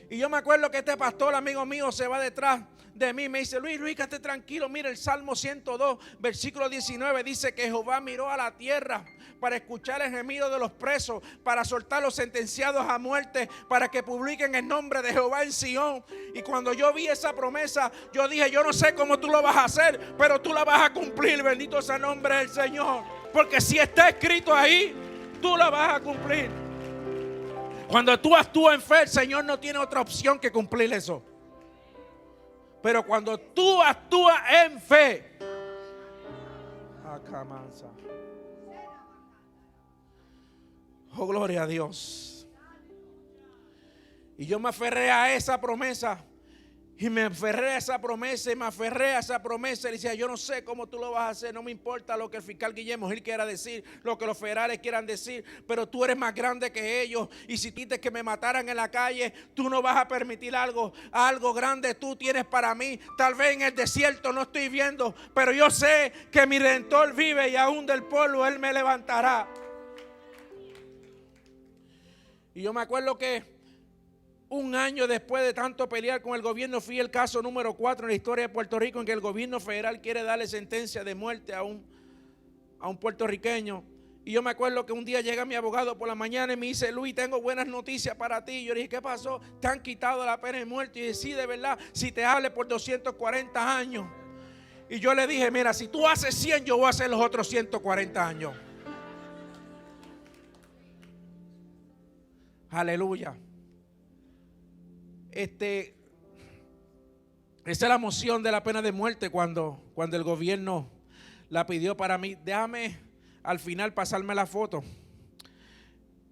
S1: Y yo me acuerdo que este pastor, amigo mío, se va detrás de mí. Me dice, Luis, quédate tranquilo. Mira, el Salmo 102, versículo 19 dice que Jehová miró a la tierra para escuchar el gemido de los presos, para soltar los sentenciados a muerte, para que publiquen el nombre de Jehová en Sión. Y cuando yo vi esa promesa, yo dije, yo no sé cómo tú lo vas a hacer, pero tú la vas a cumplir. Bendito sea el nombre del Señor. Porque si está escrito ahí, tú la vas a cumplir. Cuando tú actúas en fe, el Señor no tiene otra opción que cumplir eso. Pero cuando tú actúas en fe, oh, gloria a Dios. Y yo me aferré a esa promesa. Y me aferré a esa promesa y me aferré a esa promesa. Y decía, yo no sé cómo tú lo vas a hacer. No me importa lo que el fiscal Guillermo Gil quiera decir, lo que los federales quieran decir. Pero tú eres más grande que ellos. Y si pides que me mataran en la calle, tú no vas a permitir algo grande tú tienes para mí. Tal vez en el desierto no estoy viendo, pero yo sé que mi Redentor vive y aún del polvo Él me levantará. Y yo me acuerdo que un año después de tanto pelear con el gobierno, fui el caso número 4 en la historia de Puerto Rico en que el gobierno federal quiere darle sentencia de muerte a un puertorriqueño. Y yo me acuerdo que un día llega mi abogado por la mañana y me dice, Luis, tengo buenas noticias para ti. Y yo le dije, ¿qué pasó? Te han quitado la pena de muerte. Y dice, sí, de verdad, si te hable por 240 años. Y yo le dije, mira, si tú haces 100, yo voy a hacer los otros 140 años. Aleluya. Esa es la moción de la pena de muerte cuando el gobierno la pidió para mí. Déjame al final pasarme la foto.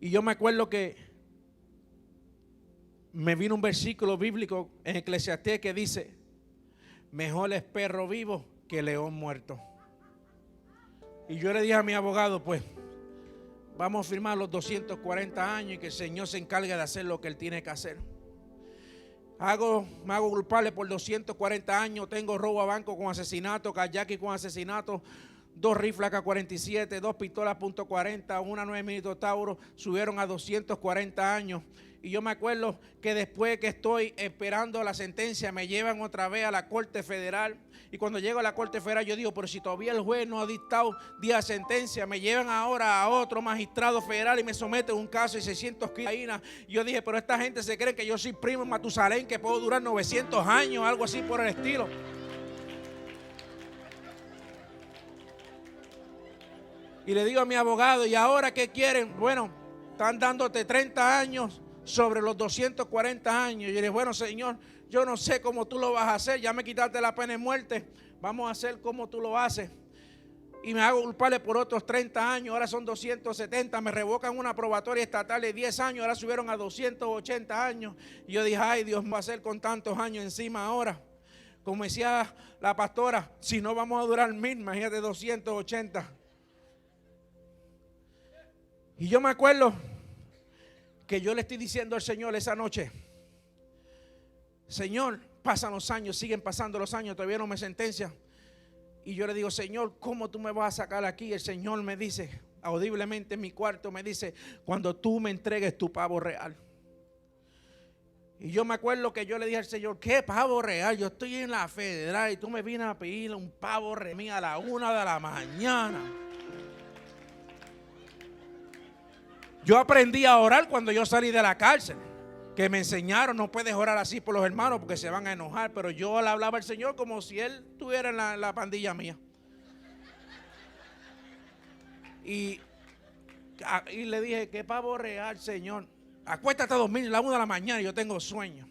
S1: Y yo me acuerdo que me vino un versículo bíblico en Eclesiastés que dice, mejor es perro vivo que león muerto. Y yo le dije a mi abogado, pues vamos a firmar los 240 años y que el Señor se encargue de hacer lo que Él tiene que hacer. Me hago culpable por 240 años. Tengo robo a banco con asesinato, kayak con asesinato, 2 rifles AK-47, 2 pistolas .40, una 9mm Tauro. Subieron a 240 años. Y yo me acuerdo que después que estoy esperando la sentencia, me llevan otra vez a la Corte Federal. Y cuando llego a la Corte Federal, yo digo, pero si todavía el juez no ha dictado día de sentencia, me llevan ahora a otro magistrado federal y me someten a un caso de 600 kilos. Y yo dije, pero esta gente se cree que yo soy primo en Matusalén, que puedo durar 900 años, algo así por el estilo. Y le digo a mi abogado, ¿y ahora qué quieren? Bueno, están dándote 30 años sobre los 240 años. Y yo le dije, bueno, Señor, yo no sé cómo tú lo vas a hacer. Ya me quitaste la pena de muerte. Vamos a hacer como tú lo haces. Y me hago culpable por otros 30 años. Ahora son 270. Me revocan una probatoria estatal de 10 años. Ahora subieron a 280 años. Y yo dije, ay, Dios, ¿qué va a hacer con tantos años encima ahora? Como decía la pastora, si no vamos a durar 1000, imagínate 280. Y yo me acuerdo que yo le estoy diciendo al Señor esa noche, Señor, pasan los años, siguen pasando los años, todavía no me sentencian. Y yo le digo, Señor, ¿cómo tú me vas a sacar aquí? El Señor me dice, audiblemente en mi cuarto, me dice, cuando tú me entregues tu pavo real. Y yo me acuerdo que yo le dije al Señor, ¿qué pavo real? Yo estoy en la federal y tú me vienes a pedir un pavo real a la 1 de la mañana. Yo aprendí a orar cuando yo salí de la cárcel, que me enseñaron, no puedes orar así por los hermanos porque se van a enojar, pero yo le hablaba al Señor como si Él estuviera en la pandilla mía. Y le dije, ¿qué pavo real, Señor? Acuéstate a dormir a la 1 de la mañana y yo tengo sueño.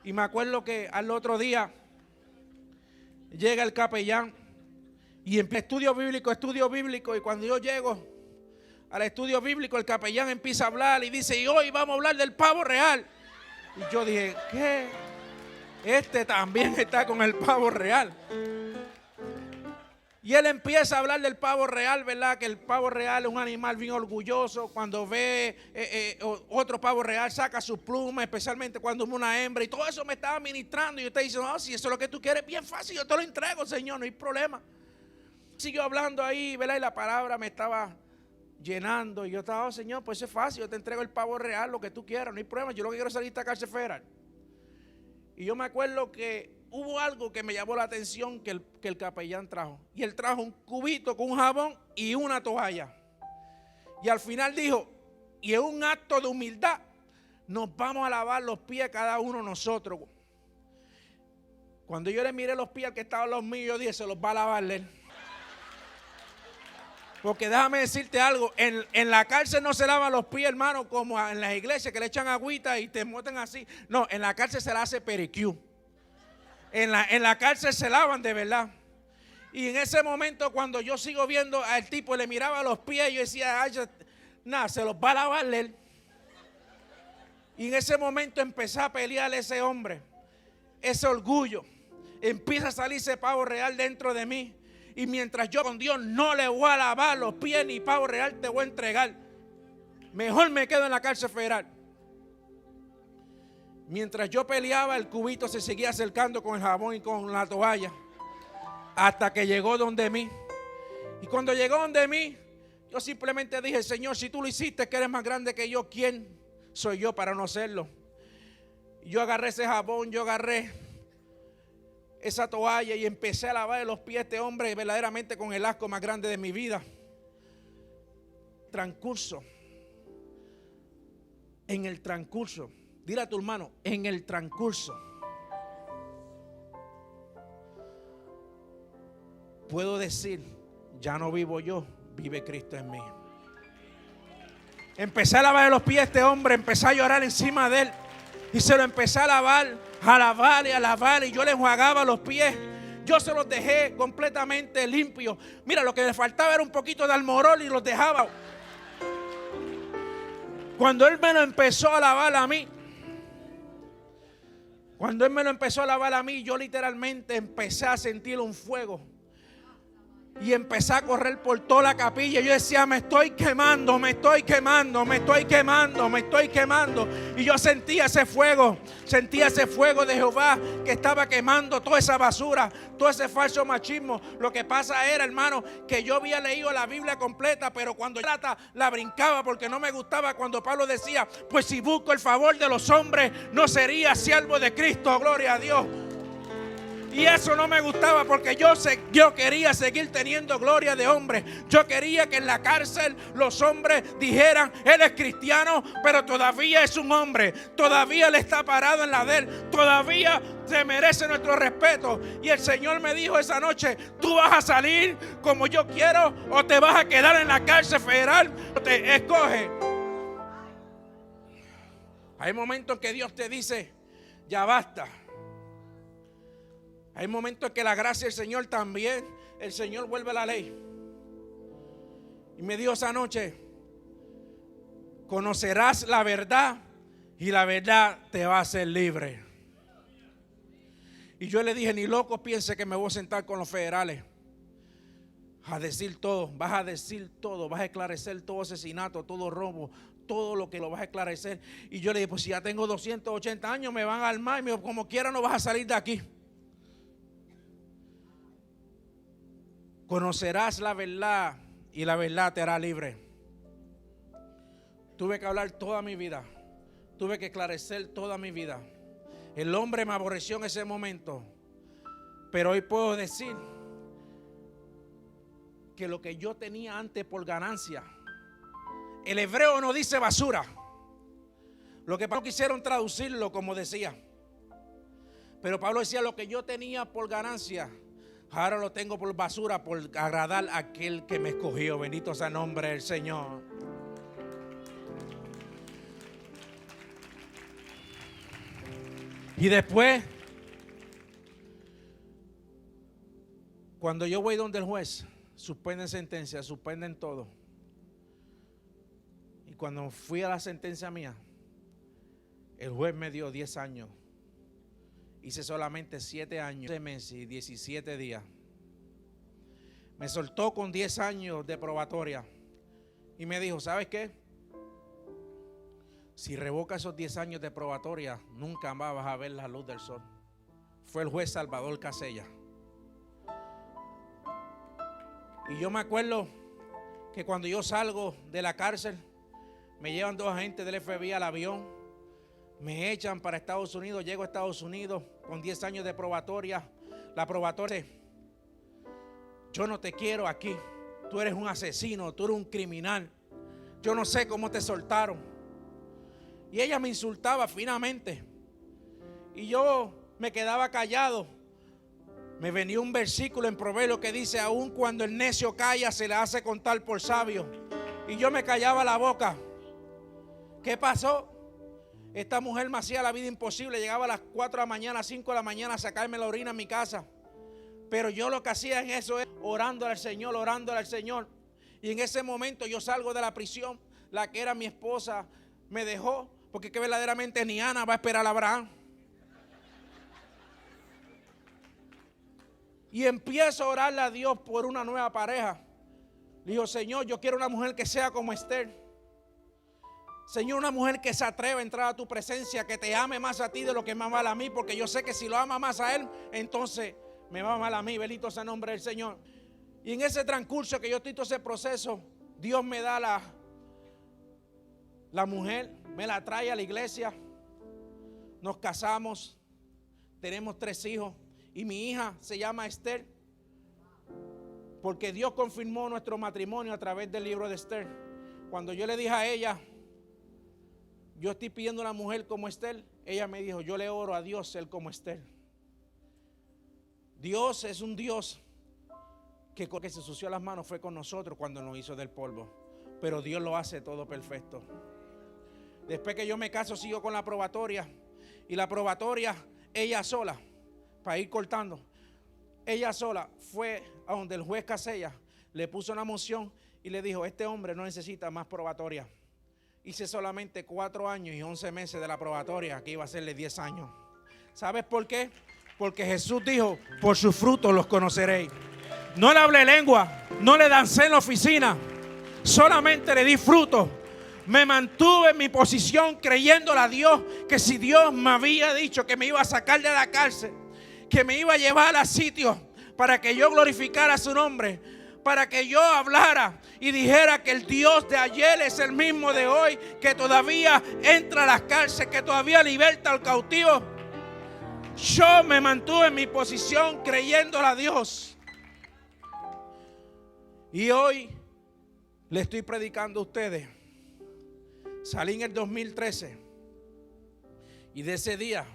S1: Y me acuerdo que al otro día llega el capellán y estudio bíblico, y cuando yo llego al estudio bíblico, el capellán empieza a hablar y dice, y hoy vamos a hablar del pavo real. Y yo dije, ¿qué? Este también está con el pavo real. Y él empieza a hablar del pavo real, ¿verdad? Que el pavo real es un animal bien orgulloso. Cuando ve otro pavo real, saca su pluma, especialmente cuando es una hembra. Y todo eso me estaba ministrando. Y yo te dice, no, si eso es lo que tú quieres, bien fácil, yo te lo entrego, Señor, no hay problema. Siguió hablando ahí, ¿verdad? Y la palabra me estaba llenando. Y yo estaba, oh, Señor, pues es fácil, yo te entrego el pavo real, lo que tú quieras, no hay problema. Yo lo que quiero es salir de esta cárcel federal. Y yo me acuerdo que hubo algo que me llamó la atención que el capellán trajo. Y él trajo un cubito con un jabón y una toalla. Y al final dijo, y es un acto de humildad, nos vamos a lavar los pies cada uno de nosotros. Cuando yo le miré los pies al que estaba a los míos, yo dije, se los va a lavar él. Porque déjame decirte algo, en la cárcel no se lavan los pies, hermano, como en las iglesias que le echan agüita y te muestran así. No, en la cárcel se le hace pedicure. En la cárcel se lavan de verdad. Y en ese momento cuando yo sigo viendo al tipo, le miraba los pies, yo decía, ay, nada, se los va a lavar él. Y en ese momento empecé a pelear a ese hombre, ese orgullo. Empieza a salir ese pavo real dentro de mí. Y mientras yo con Dios no le voy a lavar los pies ni pavo real te voy a entregar, mejor me quedo en la cárcel federal. Mientras yo peleaba, el cubito se seguía acercando con el jabón y con la toalla hasta que llegó donde mí. Y cuando llegó donde mí, yo simplemente dije, Señor, si tú lo hiciste, que eres más grande que yo, ¿quién soy yo para no hacerlo? Y yo agarré ese jabón, yo agarré esa toalla y empecé a lavar los pies a este hombre verdaderamente con el asco más grande de mi vida. En el transcurso, dile a tu hermano, en el transcurso, puedo decir, ya no vivo yo, vive Cristo en mí. Empecé a lavar los pies a este hombre, empecé a llorar encima de él y se lo empecé a lavar y yo le enjuagaba los pies. Yo se los dejé completamente limpios. Mira, lo que le faltaba era un poquito de almorol y los dejaba. Cuando él me lo empezó a lavar a mí, yo literalmente empecé a sentir un fuego. Y empecé a correr por toda la capilla. Yo decía, me estoy quemando. Y yo sentía ese fuego de Jehová que estaba quemando toda esa basura, todo ese falso machismo. Lo que pasa era, hermano, que yo había leído la Biblia completa, pero cuando la brincaba porque no me gustaba cuando Pablo decía, pues si busco el favor de los hombres, no sería siervo de Cristo, gloria a Dios. Y eso no me gustaba porque yo quería seguir teniendo gloria de hombre. Yo quería que en la cárcel los hombres dijeran, él es cristiano, pero todavía es un hombre. Todavía le está parado en la de él. Todavía se merece nuestro respeto. Y el Señor me dijo esa noche, tú vas a salir como yo quiero o te vas a quedar en la cárcel federal. Te escoge. Hay momentos que Dios te dice, ya basta. Hay momentos en que la gracia del Señor también, el Señor vuelve a la ley. Y me dijo esa noche, conocerás la verdad y la verdad te va a hacer libre. Y yo le dije, ni loco piense que me voy a sentar con los federales a decir todo, vas a decir todo, vas a esclarecer todo asesinato, todo robo, todo lo que lo vas a esclarecer. Y yo le dije, pues si ya tengo 280 años me van a armar y me dijo, como quiera no vas a salir de aquí. Conocerás la verdad y la verdad te hará libre. Tuve que hablar toda mi vida. Tuve que esclarecer toda mi vida. El hombre me aborreció en ese momento. Pero hoy puedo decir que lo que yo tenía antes por ganancia. El hebreo no dice basura. Lo que Pablo quisieron traducirlo como decía. Pero Pablo decía lo que yo tenía por ganancia. Ahora lo tengo por basura por agradar a aquel que me escogió. Bendito sea el nombre del Señor. Y después, cuando yo voy donde el juez, suspenden sentencia, suspenden todo. cuando fui a la sentencia mía, el juez me dio 10 años. Hice solamente 7 años, 11 meses y 17 días. Me soltó con 10 años de probatoria. Y me dijo, ¿sabes qué? Si revoca esos 10 años de probatoria, nunca más vas a ver la luz del sol. Fue el juez Salvador Casella. Y yo me acuerdo que cuando yo salgo de la cárcel, me llevan 2 agentes del FBI al avión, me echan para Estados Unidos, llego a Estados Unidos con 10 años de probatoria. La probatoria, yo no te quiero aquí, tú eres un asesino, tú eres un criminal, yo no sé cómo te soltaron. Y ella me insultaba finamente y yo me quedaba callado. Me venía un versículo en Proverbios que dice, aun cuando el necio calla, se le hace contar por sabio. Y yo me callaba la boca. ¿Qué pasó? Esta mujer me hacía la vida imposible. Llegaba a las 4 de la mañana, 5 de la mañana a sacarme la orina en mi casa. Pero yo lo que hacía en eso es orándole al Señor, orándole al Señor. Y en ese momento yo salgo de la prisión. La que era mi esposa me dejó, porque que verdaderamente ni Ana va a esperar a Abraham. Y empiezo a orarle a Dios por una nueva pareja. Le digo, Señor, yo quiero una mujer que sea como Esther. Señor, una mujer que se atreva a entrar a tu presencia, que te ame más a ti de lo que me ama a mí, porque yo sé que si lo ama más a él, entonces me va a amar a mí. Bendito sea el nombre del Señor. Y en ese transcurso que yo estoy todo ese proceso, Dios me da la mujer, me la trae a la iglesia. Nos casamos, tenemos 3 hijos. Y mi hija se llama Esther, porque Dios confirmó nuestro matrimonio a través del libro de Esther. Cuando yo le dije a ella, yo estoy pidiendo una mujer como Esther, ella me dijo, yo le oro a Dios ser como Esther. Dios es un Dios que con que se ensució las manos fue con nosotros cuando nos hizo del polvo. Pero Dios lo hace todo perfecto. Después que yo me caso, sigo con la probatoria. Y la probatoria, ella sola, para ir cortando, ella sola fue a donde el juez Casella le puso una moción y le dijo, este hombre no necesita más probatoria. Hice solamente 4 años y 11 meses de la probatoria, que iba a serle 10 años. ¿Sabes por qué? Porque Jesús dijo, por sus frutos los conoceréis. No le hablé lengua, no le dancé en la oficina, solamente le di fruto. Me mantuve en mi posición creyéndole a Dios que si Dios me había dicho que me iba a sacar de la cárcel, que me iba a llevar a sitios para que yo glorificara su nombre, para que yo hablara y dijera que el Dios de ayer es el mismo de hoy, que todavía entra a las cárceles, que todavía liberta al cautivo. Yo me mantuve en mi posición creyéndole a Dios. Y hoy le estoy predicando a ustedes. Salí en el 2013 y de ese día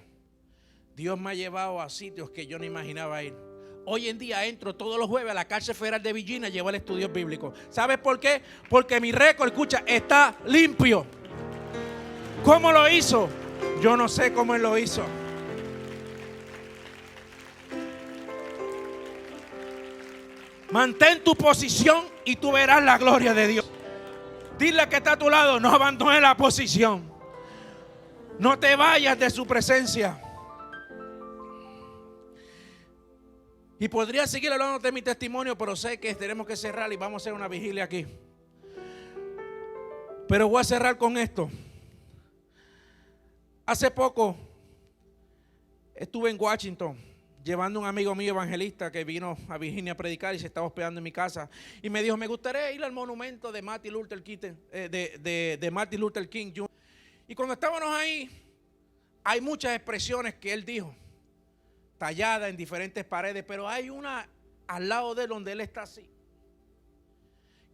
S1: Dios me ha llevado a sitios que yo no imaginaba ir. Hoy en día entro todos los jueves a la cárcel federal de Virginia a llevar estudios bíblicos. ¿Sabes por qué? Porque mi récord, escucha, está limpio. ¿Cómo lo hizo? Yo no sé cómo él lo hizo. Mantén tu posición y tú verás la gloria de Dios. Dile que está a tu lado, no abandones la posición. No te vayas de su presencia. Y podría seguir hablando de mi testimonio, pero sé que tenemos que cerrar y vamos a hacer una vigilia aquí. Pero voy a cerrar con esto. Hace poco estuve en Washington llevando a un amigo mío evangelista que vino a Virginia a predicar y se estaba hospedando en mi casa. Y me dijo, me gustaría ir al monumento de Martin Luther King, de Martin Luther King Jr. Y cuando estábamos ahí, hay muchas expresiones que él dijo, talladas en diferentes paredes, pero hay una al lado de él donde él está así,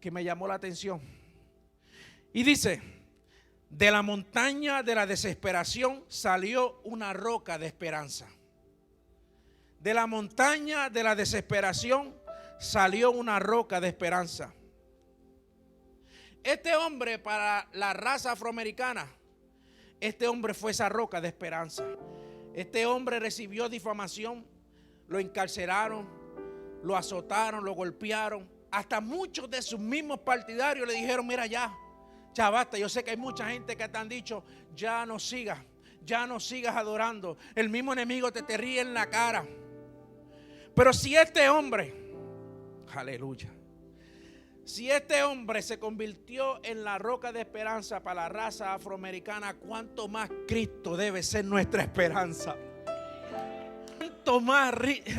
S1: que me llamó la atención. Y dice, de la montaña de la desesperación salió una roca de esperanza. De la montaña de la desesperación salió una roca de esperanza. Este hombre, para la raza afroamericana, este hombre fue esa roca de esperanza. Este hombre recibió difamación, lo encarcelaron, lo azotaron, lo golpearon. Hasta muchos de sus mismos partidarios le dijeron, mira ya Ya basta. Yo sé que hay mucha gente que te han dicho, ya no sigas adorando. El mismo enemigo te ríe en la cara. Pero si este hombre, aleluya, si este hombre se convirtió en la roca de esperanza para la raza afroamericana, ¿cuánto más Cristo debe ser nuestra esperanza? ¿Cuánto más?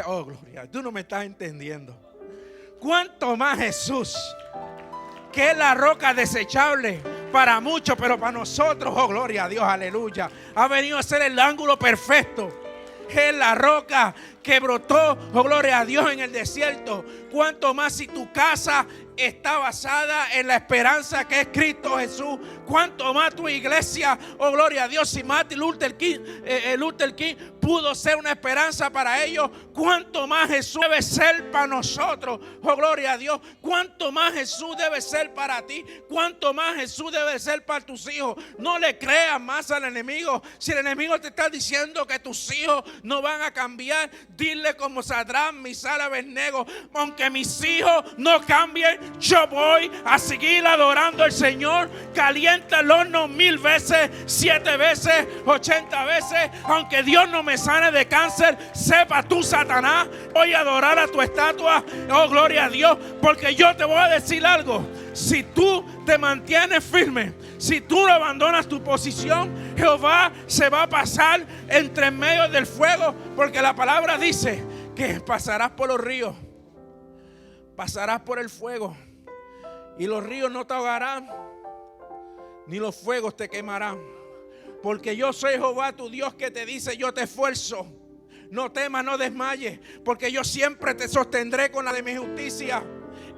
S1: Oh, gloria, tú no me estás entendiendo. ¿Cuánto más Jesús, que es la roca desechable para muchos, pero para nosotros, oh, gloria a Dios, aleluya, ha venido a ser el ángulo perfecto? Es la roca que brotó, oh gloria a Dios, en el desierto. Cuánto más si tu casa está basada en la esperanza que es Cristo Jesús. Cuánto más tu iglesia, oh gloria a Dios, si Martin Luther King pudo ser una esperanza para ellos, cuánto más Jesús debe ser para nosotros, oh gloria a Dios. Cuánto más Jesús debe ser para ti, cuánto más Jesús debe ser para tus hijos. No le creas más al enemigo. Si el enemigo te está diciendo que tus hijos no van a cambiar, dile como Sadrach, Mesach y Abednego: aunque mis hijos no cambien, yo voy a seguir adorando al Señor. Calienta el horno 1000 veces, 7 veces, 80 veces. Aunque Dios no me sane de cáncer, sepa tú, Satanás, voy a adorar a tu estatua. Oh, gloria a Dios. Porque yo te voy a decir algo: si tú te mantienes firme, si tú no abandonas tu posición, Jehová se va a pasar entre medio del fuego. Porque la palabra dice que pasarás por los ríos, pasarás por el fuego, y los ríos no te ahogarán, ni los fuegos te quemarán. Porque yo soy Jehová tu Dios, que te dice: yo te esfuerzo. No temas, no desmayes, porque yo siempre te sostendré con la de mi justicia.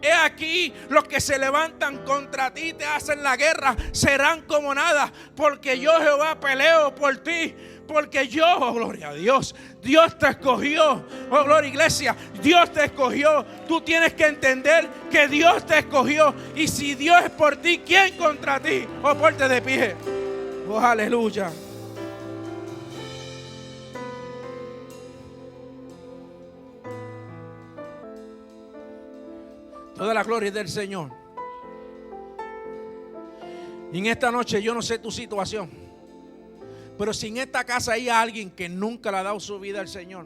S1: He aquí, los que se levantan contra ti, te hacen la guerra, serán como nada, porque yo, Jehová, peleo por ti. Porque yo, oh gloria a Dios, Dios te escogió. Oh gloria, iglesia, Dios te escogió. Tú tienes que entender que Dios te escogió. Y si Dios es por ti, ¿quién contra ti? Oh, ponte de pie. Oh, aleluya. Toda la gloria es del Señor. Y en esta noche, yo no sé tu situación, pero si en esta casa hay alguien que nunca le ha dado su vida al Señor,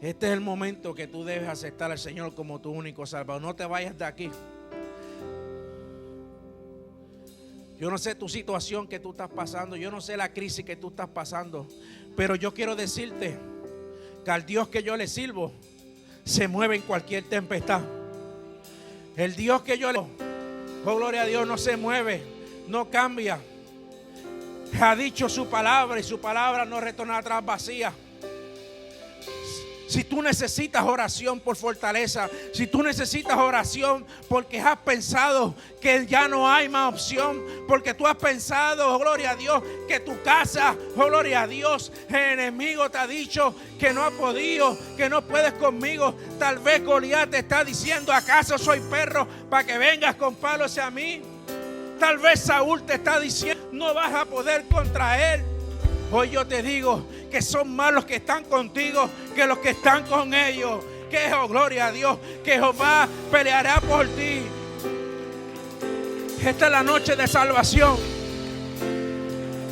S1: este es el momento que tú debes aceptar al Señor como tu único Salvador. No te vayas de aquí. Yo no sé tu situación que tú estás pasando, yo no sé la crisis que tú estás pasando, pero yo quiero decirte que al Dios que yo le sirvo se mueve en cualquier tempestad. El Dios que yo le... Oh, gloria a Dios, no se mueve, no cambia. Ha dicho su palabra y su palabra no retorna atrás vacía. Si tú necesitas oración por fortaleza, si tú necesitas oración porque has pensado que ya no hay más opción, porque tú has pensado, oh gloria a Dios, que tu casa, oh gloria a Dios, el enemigo te ha dicho que no ha podido, que no puedes conmigo. Tal vez Goliat te está diciendo: ¿acaso soy perro para que vengas con palos hacia mí? Tal vez Saúl te está diciendo: no vas a poder contra él. Hoy yo te digo que son más los que están contigo que los que están con ellos. Que, oh gloria a Dios, que Jehová peleará por ti. Esta es la noche de salvación.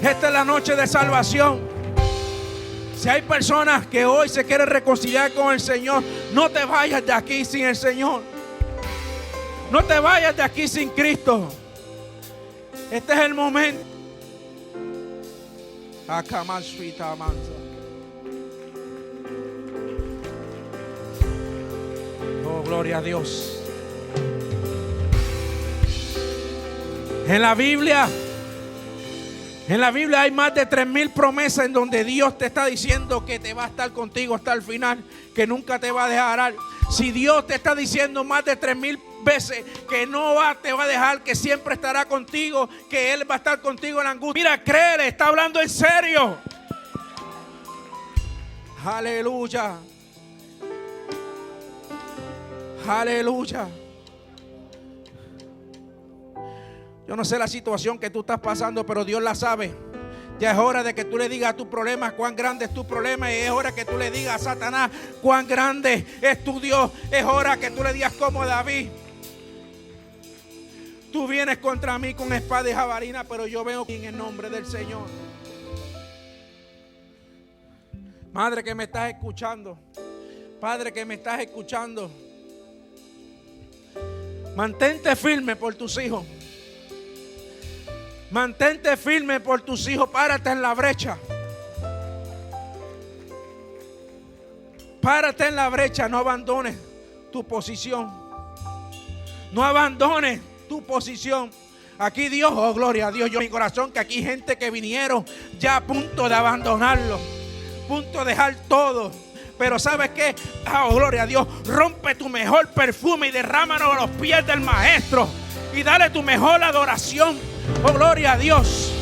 S1: Esta es la noche de salvación. Si hay personas que hoy se quieren reconciliar con el Señor, no te vayas de aquí sin el Señor. No te vayas de aquí sin Cristo. Este es el momento. Oh, gloria a Dios. En la Biblia hay más de 3000 promesas en donde Dios te está diciendo que te va a estar contigo hasta el final, que nunca te va a dejar. Si Dios te está diciendo más de 3000 veces que no te va a dejar, que siempre estará contigo, que Él va a estar contigo en la angustia, mira, créele, está hablando en serio. Aleluya. Aleluya. Yo no sé la situación que tú estás pasando, pero Dios la sabe. Ya es hora de que tú le digas a tu problema cuán grande es tu problema. Y es hora que tú le digas a Satanás cuán grande es tu Dios. Es hora que tú le digas como David: Tú vienes contra mí con espada y jabalina, pero yo veo en el nombre del Señor. Madre que me estás escuchando, Padre que me estás escuchando, mantente firme por tus hijos. Mantente firme por tus hijos. Párate en la brecha. Párate en la brecha. No abandones tu posición. No abandones tu posición. Aquí Dios, oh gloria a Dios. Yo en mi corazón que aquí hay gente que vinieron ya a punto de abandonarlo, a punto de dejar todo. Pero ¿sabes qué? Oh gloria a Dios. Rompe tu mejor perfume y derrámalo a los pies del Maestro. Y dale tu mejor adoración. Oh gloria a Dios.